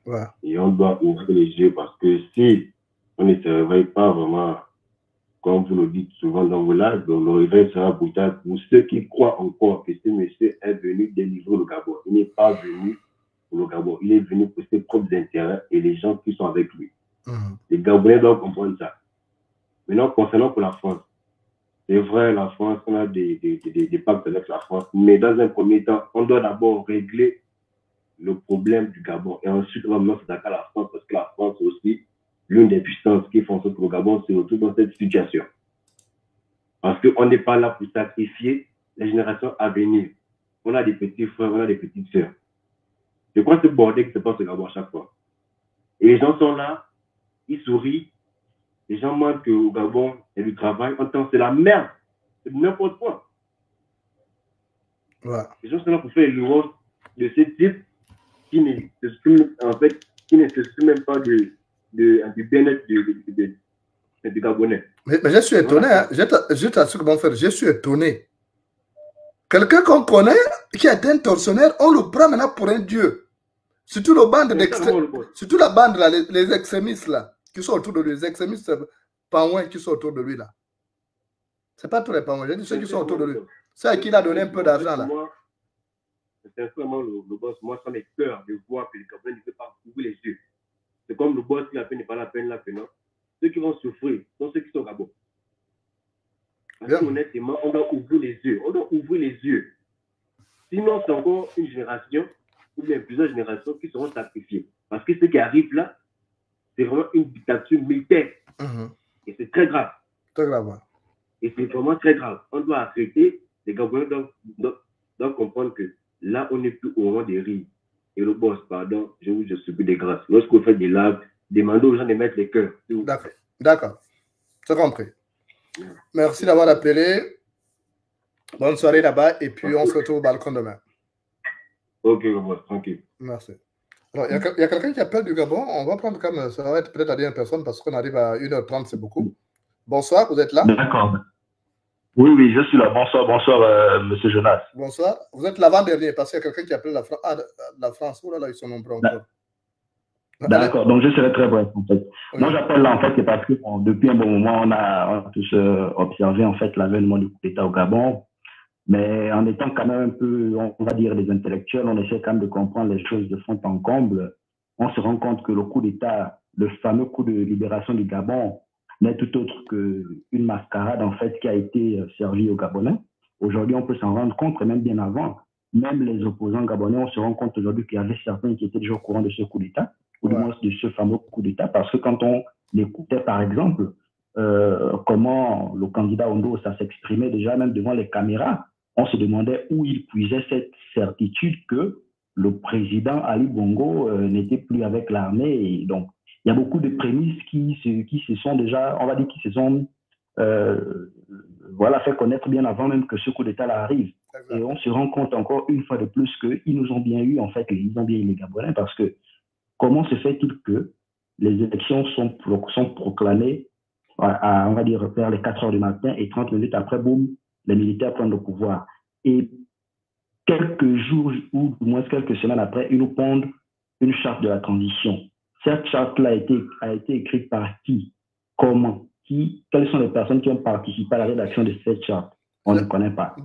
Ouais. Et on doit ouvrir les yeux parce que si on ne se réveille pas vraiment, comme vous le dites souvent dans vos lives, le réveil sera brutal pour ceux qui croient encore que ce monsieur est venu délivrer le Gabon. Il n'est pas venu pour le Gabon, il est venu pour ses propres intérêts et les gens qui sont avec lui. Les Gabonais doivent comprendre ça. Maintenant, concernant pour la France, c'est vrai, la France, on a des pactes avec la France, mais dans un premier temps, on doit d'abord régler le problème du Gabon et ensuite on va s'attaquer à la France parce que la France est aussi l'une des puissances qui font en sorte que le Gabon se retrouve dans cette situation. Parce qu'on n'est pas là pour sacrifier les générations à venir. On a des petits frères, on a des petites sœurs. Je crois que ce bordel qui se passe au Gabon à chaque fois. Et les gens sont là, ils sourient. Les gens montrent qu'au Gabon, il y a du travail. En tant que c'est la merde. C'est n'importe quoi. Ouais. Les gens sont là pour faire les louanges de ce type qui ne s'expriment même pas du bien-être du Gabonais. Mais je suis étonné. Hein. Juste à ce que mon frère, je suis étonné. Quelqu'un qu'on connaît, qui est un tortionnaire, on le prend maintenant pour un dieu. Surtout la bande surtout la bande là, les extrémistes là. Qui sont autour de lui, les extrémistes pangouins qui sont autour de lui là. C'est pas tous les pangouins, je dis ceux qui sont autour de lui. C'est à qui il a donné un peu d'argent là. C'est vraiment le boss. Moi, ça m'est peur de voir que le Gabonais ne peut pas ouvrir les yeux. C'est comme le boss qui a fait n'est pas la peine là que non. Ceux qui vont souffrir sont ceux qui sont au Gabon. Parce que, honnêtement, on doit ouvrir les yeux. On doit ouvrir les yeux. Sinon, c'est encore une génération ou bien plusieurs générations qui seront sacrifiées. Parce que ce qui arrive là, c'est vraiment une dictature militaire. Et c'est très grave. Très grave. Ouais. Et c'est vraiment très grave. On doit accepter, les Gabonais doivent comprendre que là, on n'est plus au moment des rires. Et le boss, pardon, je subis des grâces. Lorsque vous faites des lives, demandez aux gens de mettre les cœurs. D'accord. D'accord. C'est compris. Merci d'avoir appelé. Bonne soirée là-bas. Et puis, on se retrouve au balcon demain. Ok, le boss, tranquille. Merci. Alors, il y a quelqu'un qui appelle du Gabon. On va prendre comme ça va être peut-être la dernière personne parce qu'on arrive à 1h30, c'est beaucoup. Bonsoir, vous êtes là? D'accord. Oui, oui, je suis là. Bonsoir, bonsoir, monsieur Jonas. Bonsoir. Vous êtes l'avant-dernier parce qu'il y a quelqu'un qui appelle la France. Oh là là, ils sont nombreux encore. D'accord, donc je serai très bref en fait. Oui. Moi j'appelle là en fait parce que depuis un bon moment on a tous observé en fait l'avènement du coup d'État au Gabon, mais en étant quand même un peu, on va dire des intellectuels, on essaie quand même de comprendre les choses de fond en comble. On se rend compte que le coup d'État, le fameux coup de libération du Gabon, n'est tout autre qu'une mascarade en fait qui a été servie aux Gabonais. Aujourd'hui on peut s'en rendre compte, et même bien avant, même les opposants gabonais, on se rend compte aujourd'hui qu'il y avait certains qui étaient déjà au courant de ce coup d'État, ou du moins de ce fameux coup d'État, parce que quand on écoutait, par exemple, comment le candidat Ondo, ça s'exprimait déjà même devant les caméras, on se demandait où il puisait cette certitude que le président Ali Bongo n'était plus avec l'armée. Et donc, il y a beaucoup de prémices qui se sont déjà, on va dire, qui se sont voilà, fait connaître bien avant même que ce coup d'État là arrive. Et on se rend compte encore une fois de plus qu'ils nous ont bien eu, en fait, ils ont bien eu les Gabonais, parce que comment se fait-il que les élections sont proclamées à, on va dire, vers les 4 heures du matin et 30 minutes après, boum, les militaires prennent le pouvoir. Et quelques jours ou du moins quelques semaines après, ils nous pondent une charte de la transition. Cette charte-là a été écrite par qui? Comment? Quelles sont les personnes qui ont participé à la rédaction de cette charte? On ne connaît pas.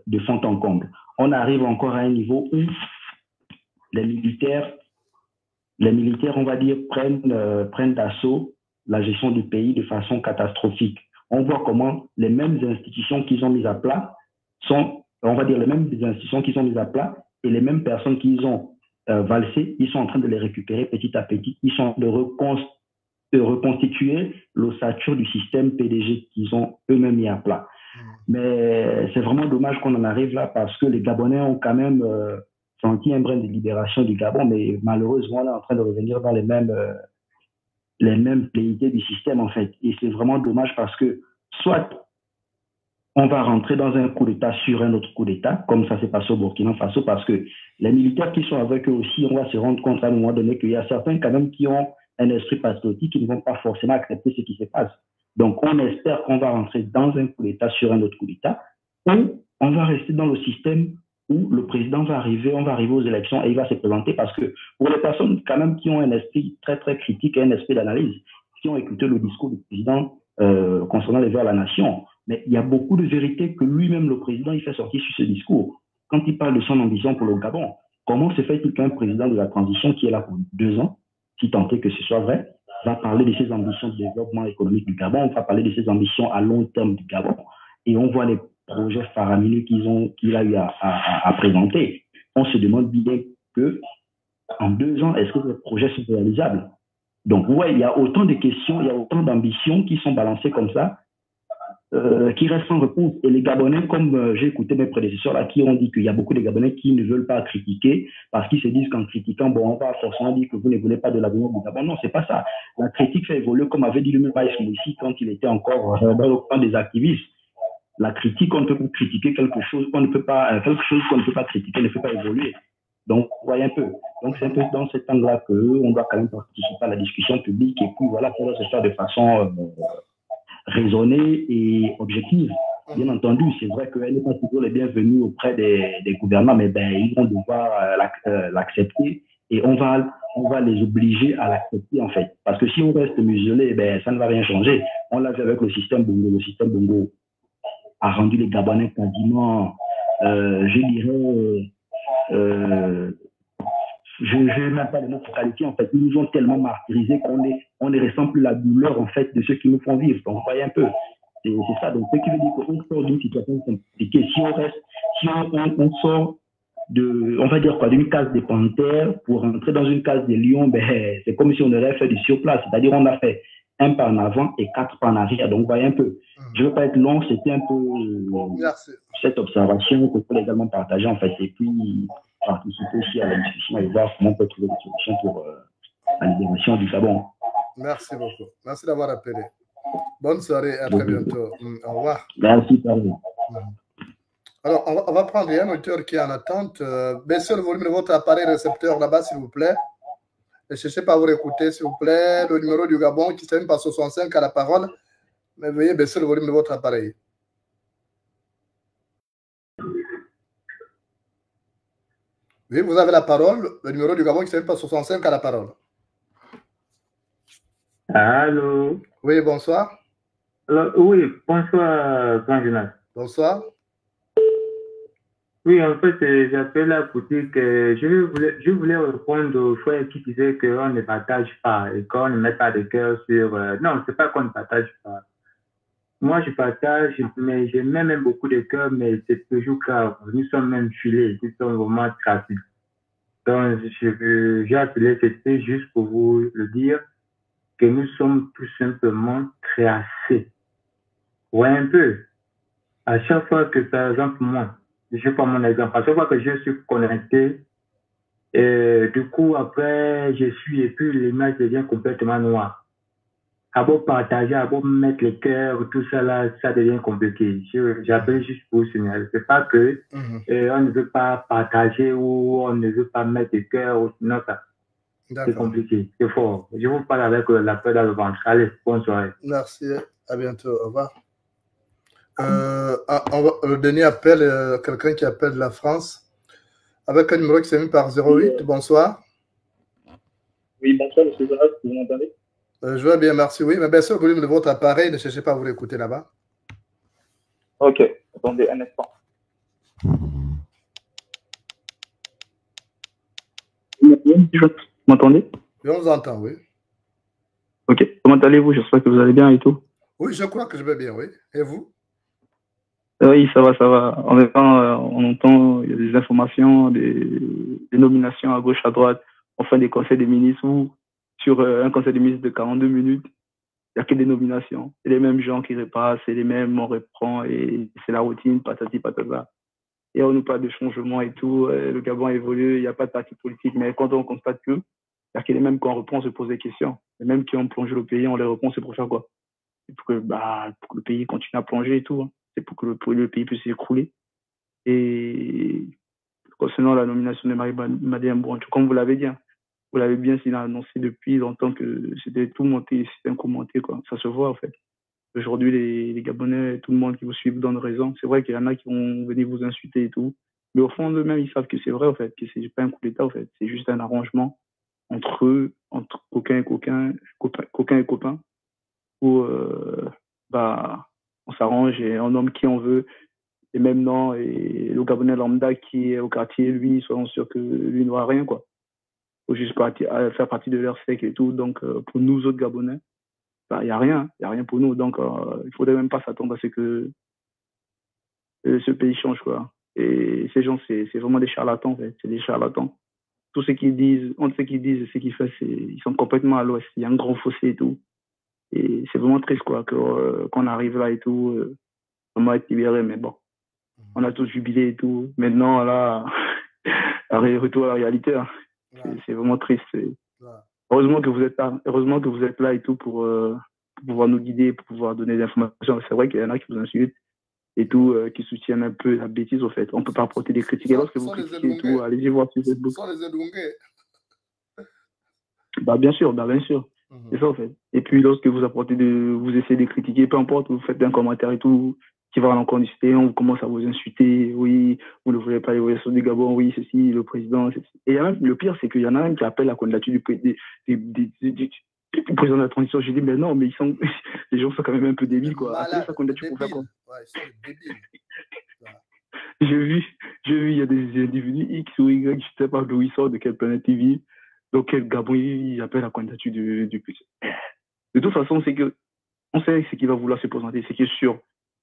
De fond en comble. On arrive encore à un niveau où les militaires, on va dire, prennent d'assaut la gestion du pays de façon catastrophique. On voit comment les mêmes institutions qu'ils ont mises à plat sont, on va dire, les mêmes institutions qu'ils ont mises à plat et les mêmes personnes qu'ils ont valsées, ils sont en train de les récupérer petit à petit. Ils sont en train de reconstituer l'ossature du système PDG qu'ils ont eux-mêmes mis à plat. Mais c'est vraiment dommage qu'on en arrive là parce que les Gabonais ont quand même senti un brin de libération du Gabon, mais malheureusement, on est en train de revenir dans les mêmes velléités du système, en fait. Et c'est vraiment dommage parce que soit on va rentrer dans un coup d'État sur un autre coup d'État, comme ça s'est passé au Burkina Faso, parce que les militaires qui sont avec eux aussi, on va se rendre compte à un moment donné qu'il y a certains quand même qui ont un esprit patriotique qui ne vont pas forcément accepter ce qui se passe. Donc, on espère qu'on va rentrer dans un coup d'État sur un autre coup d'État, ou on va rester dans le système où le président on va arriver aux élections et il va se présenter, parce que pour les personnes quand même qui ont un esprit très, très critique et un esprit d'analyse, qui ont écouté le discours du président concernant les vœux à la nation, mais il y a beaucoup de vérités que lui-même, le président, il fait sortir sur ce discours. Quand il parle de son ambition pour le Gabon, comment se fait-il qu'un président de la transition qui est là pour 2 ans, si tant est que ce soit vrai, va parler de ses ambitions de développement économique du Gabon, on va parler de ses ambitions à long terme du Gabon, et on voit les projets faramineux qu'il a eu à présenter. On se demande bien que en 2 ans, est-ce que ces projets sont réalisables? Donc, ouais, il y a autant de questions, il y a autant d'ambitions qui sont balancées comme ça, qui restent sans réponse. Et les Gabonais, comme j'ai écouté mes prédécesseurs là, qui ont dit qu'il y a beaucoup de Gabonais qui ne veulent pas critiquer parce qu'ils se disent qu'en critiquant, bon, on va forcément dire que vous ne voulez pas de l'avenir du Gabon. Non, c'est pas ça. La critique fait évoluer, comme avait dit le même Baïs Moussi quand il était encore dans le camp des activistes. La critique, on ne peut pas critiquer quelque chose qu'on ne peut pas critiquer ne peut pas évoluer. Donc, voyez un peu. Donc, c'est un peu dans cet angle-là qu'on doit quand même participer à la discussion publique et puis voilà, pour se faire de façon raisonnée et objective. Bien entendu, c'est vrai qu'elle n'est pas toujours les bienvenus auprès des gouvernements, mais ils vont devoir l'accepter et on va les obliger à l'accepter en fait. Parce que si on reste muselé, ça ne va rien changer. On l'a vu avec le système Bongo. Le système Bongo a rendu les Gabonais quasiment, je dirais, je n'ai même pas de mots pour qualifier, en fait. Ils nous ont tellement martyrisés qu'on ne ressent plus la douleur, en fait, de ceux qui nous font vivre. Donc, vous voyez un peu. C'est ça. Donc, ce qui veut dire qu'on sort d'une situation compliquée. Si on sort on va dire quoi, d'une case des panthères pour rentrer dans une case des lions, c'est comme si on aurait fait du surplace. C'est-à-dire, on a fait un pas en avant et 4 pas en arrière. Donc, vous voyez un peu. Je ne veux pas être long, c'était un peu cette observation que je peux également partager, en fait. Et puis, participer aussi à la discussion et voir comment on peut trouver des solutions pour la libération du Gabon. Merci beaucoup. Merci d'avoir appelé. Bonne soirée, à très bientôt. Au revoir. Merci, pardon. Alors, on va prendre un auditeur qui est en attente. Baissez le volume de votre appareil récepteur là-bas, s'il vous plaît. Ne cherchez pas à vous écouter, s'il vous plaît. Le numéro du Gabon qui termine par 65 à la parole. Mais veuillez baisser le volume de votre appareil. Oui, vous avez la parole. Le numéro du Gabon qui termine par 65 à la parole. Allô? Oui, bonsoir. Alors, oui, bonsoir, grand Jonas. Bonsoir. Oui, en fait, j'appelle là pour dire que je voulais répondre aux frères qui disaient qu'on ne partage pas et qu'on ne met pas de cœur sur... non, c'est pas qu'on ne partage pas. Moi, je partage, mais je mets même beaucoup de cœur, mais c'est toujours grave. Nous sommes même filés, nous sommes vraiment trafiqués. Donc, j'ai appelé, c'était juste pour vous le dire, que nous sommes tout simplement tracés. Ouais, un peu. À chaque fois que, par exemple, moi, je prends mon exemple, à chaque fois que je suis connecté, du coup, après, je suis, et puis l'image devient complètement noire. À beau partager, à beau mettre les cœurs, tout ça là, ça devient compliqué. J'appelle juste pour signaler. C'est pas que on ne veut pas partager ou on ne veut pas mettre les cœurs, ou sinon ça. C'est compliqué, c'est fort. Je vous parle avec la peur dans le ventre. Allez, bonne soirée. Merci, à bientôt, au revoir. Le dernier appel, quelqu'un qui appelle de la France, avec un numéro qui s'est mis par 08. Bonsoir. Oui, bonsoir, monsieur Zaras, vous m'entendez? Je vais bien, merci. Oui, mais baissez le volume de votre appareil, ne cherchez pas à vous l'écouter là-bas. Ok, attendez un instant. Vous m'entendez? Oui, on vous entend, oui. Ok, comment allez-vous? J'espère que vous allez bien et tout. Oui, je crois que je vais bien, oui. Et vous? Oui, ça va, ça va. En même temps, on entend, il y a des informations, des nominations à gauche, à droite, enfin des conseils des ministres où, sur un conseil des ministres de 42 minutes, il n'y a que des nominations. C'est les mêmes gens qui repassent, c'est les mêmes, on reprend et c'est la routine, patati patata. Et on nous parle de changement et tout, le Gabon a évolué, il n'y a pas de parti politique, mais quand on constate que, il n'y a que les mêmes quand on reprend, on se pose des questions. Les mêmes qui ont plongé le pays, on les reprend, c'est pour faire quoi? C'est pour que le pays continue à plonger et tout. Hein. C'est pour que le pays puisse s'écrouler. Et concernant la nomination de Marie-Madeleine Mbouantou, comme vous l'avez dit, hein, vous l'avez bien annoncé depuis longtemps que c'était tout monté, c'était un coup monté, quoi. Ça se voit, en fait. Aujourd'hui, les Gabonais, tout le monde qui vous suit vous donne raison. C'est vrai qu'il y en a qui vont venir vous insulter et tout. Mais au fond d'eux-mêmes, ils savent que c'est vrai, en fait, que c'est pas un coup d'État, en fait. C'est juste un arrangement entre eux, entre coquins et copains, où on s'arrange et on nomme qui on veut, les mêmes noms, et le Gabonais lambda qui est au quartier, lui, soyons sûrs que lui n'aura rien, quoi. Il faut juste faire partie de leur sec et tout. Donc, pour nous autres Gabonais, il n'y a rien pour nous. Donc, il ne faudrait même pas s'attendre à ce que ce pays change, quoi. Et ces gens, c'est vraiment des charlatans, en fait. C'est des charlatans. Tout ce qu'ils disent, entre ce qu'ils disent et ce qu'ils font, ils sont complètement à l'ouest. Il y a un grand fossé et tout. Et c'est vraiment triste, quoi, qu'on arrive là et tout. On va être libéré, mais bon. On a tous jubilé et tout. Maintenant, là, retour à la réalité. Hein. C'est vraiment triste. Heureusement que vous êtes là. Heureusement que vous êtes là et tout pour pouvoir nous guider, pour pouvoir donner des informations. C'est vrai qu'il y en a qui vous insultent et tout, qui soutiennent un peu la bêtise, au fait. On ne peut pas apporter des critiques. Et lorsque vous critiquez et tout, allez-y voir sur Facebook. Bien sûr. C'est ça, en fait. Et puis, lorsque vous vous essayez de critiquer, peu importe, vous faites un commentaire et tout, qui va à l'encontre du système, on commence à vous insulter, oui, vous ne voulez pas l'évolution du Gabon, oui, ceci, le président, ceci. Et le pire, c'est qu'il y en a un qui appelle la candidature du président de la transition. J'ai dit, mais non, mais les gens sont quand même un peu débiles, quoi. Appeler sa candidature pour faire quoi? J'ai vu, il y a des individus X ou Y, je ne sais pas d'où ils sortent, de quelle planète ils vivent. Donc, quel Gabon il appelle la candidature du président. De toute façon, on sait ce qu'il va vouloir se présenter, c'est qui est sûr.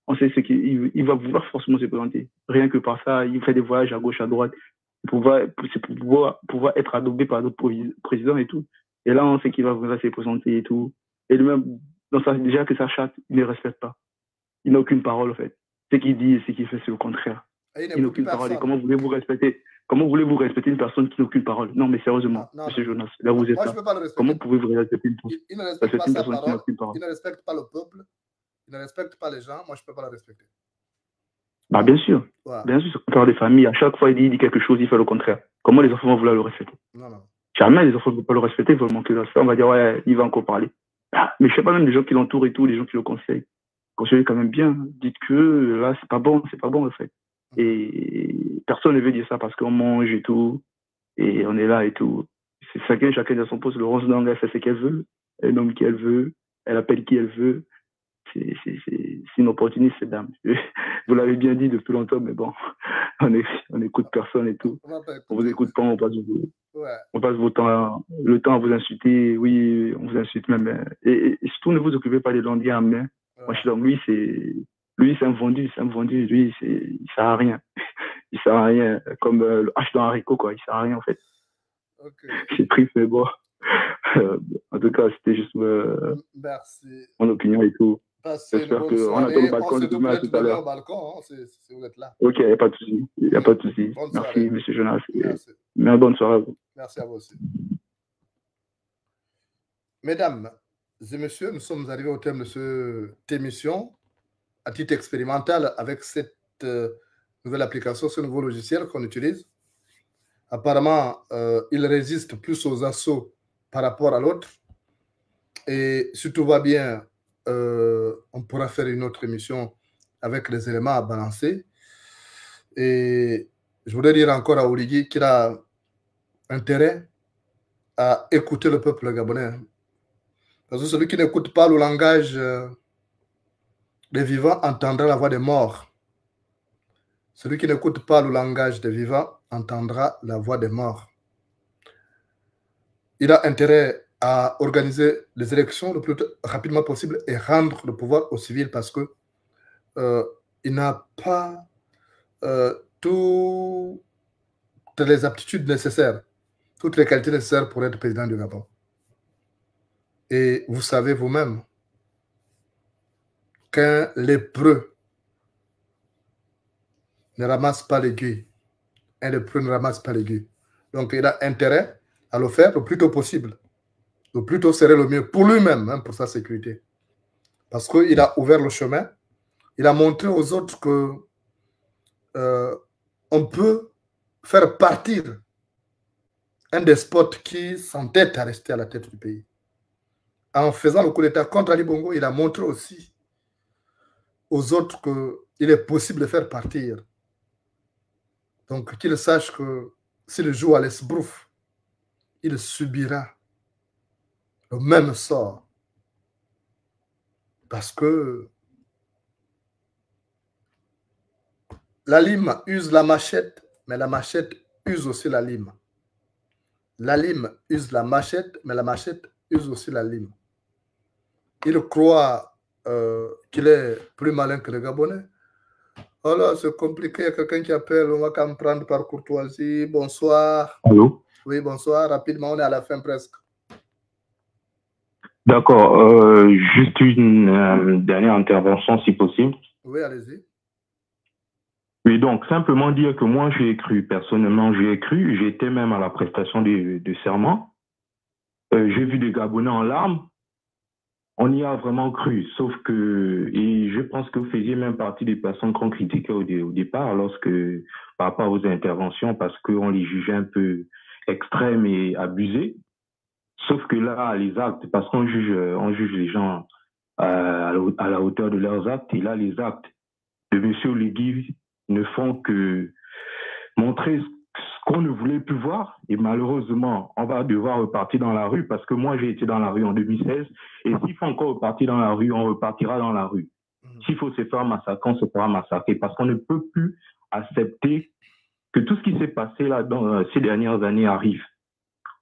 On sait ce qu'il va vouloir forcément se présenter. Rien que par ça, il fait des voyages à gauche, à droite, pour pouvoir être adopté par d'autres présidents et tout. Et là, on sait qu'il va vouloir se présenter et tout. Et lui-même, déjà que sa charte, il ne respecte pas. Il n'a aucune parole, en fait. Ce qu'il dit et ce qu'il fait, c'est le contraire. Il n'a aucune parole. Et comment voulez-vous respecter une personne qui n'a aucune parole? Non, mais sérieusement, monsieur Jonas, là vous êtes là. Comment pouvez-vous respecter une personne qui n'a aucune parole? Il ne respecte pas le peuple, il ne respecte pas les gens. Moi, je ne peux pas la respecter. Bah, bien sûr. Ouais. Bien sûr, c'est comme faire des familles. À chaque fois, il dit quelque chose, il fait le contraire. Comment les enfants vont vouloir le respecter? Non, non. Jamais les enfants ne vont pas le respecter, ils vont manquer de respect. On va dire, ouais, il va encore parler. Ah, mais je sais pas, même les gens qui l'entourent et tout, les gens qui le conseillent. Conseillez quand même bien. Dites que là, c'est pas bon, en fait. Et personne ne veut dire ça parce qu'on mange et tout. Et on est là et tout. C'est chacun à son poste. Laurence Nanga, elle fait ce qu'elle veut. Elle nomme qui elle veut. Elle appelle qui elle veut. C'est une opportuniste, cette dame. Vous l'avez bien dit depuis longtemps, mais bon, on écoute personne et tout. On vous écoute pas, on passe le temps à vous insulter. Oui, on vous insulte même. Et surtout, ne vous occupez pas des langues en main. Moi, je suis donc, lui, c'est un vendu. Lui, il sert à rien. Il sert à rien. Comme le hache dans un haricot, quoi. Il sert à rien, en fait. Okay. C'est triste, mais bon. En tout cas, c'était juste mon opinion et tout. J'espère qu'on attend le balcon de demain à tout à l'heure. Si vous êtes là. Ok, il n'y a pas de souci. Merci, M. Jonas. Merci. Bonne soirée à vous. Merci à vous aussi. Mesdames et messieurs, nous sommes arrivés au terme de cette émission à titre expérimental avec cette nouvelle application, ce nouveau logiciel qu'on utilise. Apparemment, il résiste plus aux assauts par rapport à l'autre. Et si tout va bien, on pourra faire une autre émission avec les éléments à balancer. Et je voudrais dire encore à Oligui qu'il a intérêt à écouter le peuple gabonais. Parce que celui qui n'écoute pas le langage des vivants entendra la voix des morts. Celui qui n'écoute pas le langage des vivants entendra la voix des morts. Il a intérêt à organiser les élections le plus rapidement possible et rendre le pouvoir aux civils parce que il n'a pas toutes les aptitudes nécessaires, toutes les qualités nécessaires pour être président du Gabon. Et vous savez vous-même qu'un lépreux ne ramasse pas l'aiguille. Un lépreux ne ramasse pas l'aiguille. Donc, il a intérêt à le faire le plus tôt possible. Le plus tôt serait le mieux pour lui-même, hein, pour sa sécurité. Parce qu'il a ouvert le chemin. Il a montré aux autres que on peut faire partir un despote qui s'entête à rester à la tête du pays. En faisant le coup d'État contre Ali Bongo, il a montré aussi aux autres qu'il est possible de faire partir. Donc, qu'il sache que s'il joue à l'esbrouf, il subira le même sort. Parce que la lime use la machette, mais la machette use aussi la lime. La lime use la machette, mais la machette use aussi la lime. Il croit qu'il est plus malin que les Gabonais. Oh là, c'est compliqué. Il y a quelqu'un qui appelle, on va quand même prendre par courtoisie. Bonsoir. Allô? Oui, bonsoir. Rapidement, on est à la fin presque. D'accord. Juste une dernière intervention, si possible. Oui, allez-y. Oui, donc, simplement dire que moi, j'y ai cru. Personnellement, j'y ai cru. J'étais même à la prestation de serment. J'ai vu des Gabonais en larmes. On y a vraiment cru, sauf que, et je pense que vous faisiez même partie des personnes qu'on critiquait au départ, par rapport aux interventions, parce qu'on les jugeait un peu extrêmes et abusés. Sauf que là, les actes, parce qu'on juge les gens à la hauteur de leurs actes, et là, les actes de M. Oligui ne font que montrer ce qu'on ne voulait plus voir. Et malheureusement, on va devoir repartir dans la rue parce que moi, j'ai été dans la rue en 2016. Et s'il faut encore repartir dans la rue, on repartira dans la rue. S'il faut se faire massacrer, on se fera massacrer parce qu'on ne peut plus accepter que tout ce qui s'est passé là dans ces dernières années arrive.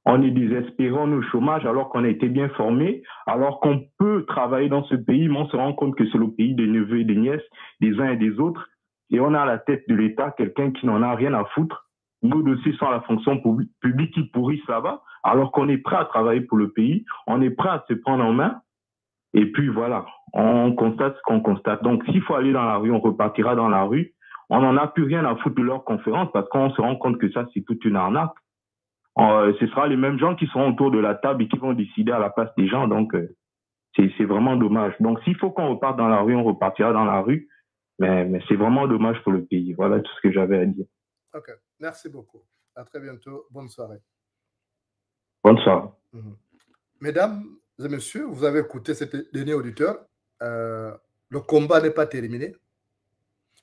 On est désespéré, on est au chômage alors qu'on a été bien formé, alors qu'on peut travailler dans ce pays, mais on se rend compte que c'est le pays des neveux et des nièces, des uns et des autres. Et on a à la tête de l'État quelqu'un qui n'en a rien à foutre. Nos dossiers sont à la fonction publique qui pourrissent là-bas, alors qu'on est prêt à travailler pour le pays, on est prêt à se prendre en main. Et puis voilà, on constate ce qu'on constate. Donc s'il faut aller dans la rue, on repartira dans la rue. On n'en a plus rien à foutre de leur conférence parce qu'on se rend compte que ça, c'est toute une arnaque. Ce sera les mêmes gens qui seront autour de la table et qui vont décider à la place des gens. Donc c'est vraiment dommage. Donc s'il faut qu'on reparte dans la rue, on repartira dans la rue. Mais c'est vraiment dommage pour le pays. Voilà tout ce que j'avais à dire. Ok, merci beaucoup. À très bientôt. Bonne soirée. Bonne soirée. Mesdames et messieurs, vous avez écouté cet dernier auditeur. Le combat n'est pas terminé.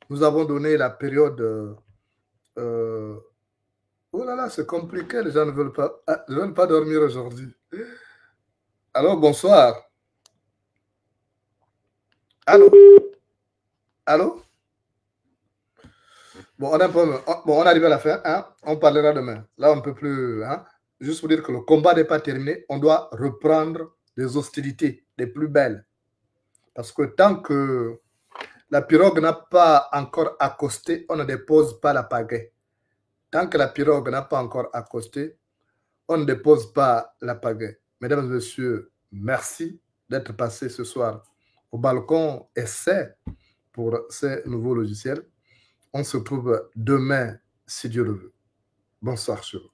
Nous avons donné la période... oh là là, c'est compliqué. Les gens ne veulent pas dormir aujourd'hui. Alors, bonsoir. Allô? Allô? Bon, on arrive à la fin. Hein? On parlera demain. Là, on ne peut plus... Hein? Juste pour dire que le combat n'est pas terminé. On doit reprendre des hostilités, les plus belles. Parce que tant que la pirogue n'a pas encore accosté, on ne dépose pas la pagaie. Tant que la pirogue n'a pas encore accosté, on ne dépose pas la pagaie. Mesdames et messieurs, merci d'être passés ce soir au balcon essai pour ces nouveaux logiciels. On se retrouve demain, si Dieu le veut. Bonsoir sur vous.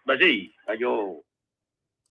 Vas-y, ayo.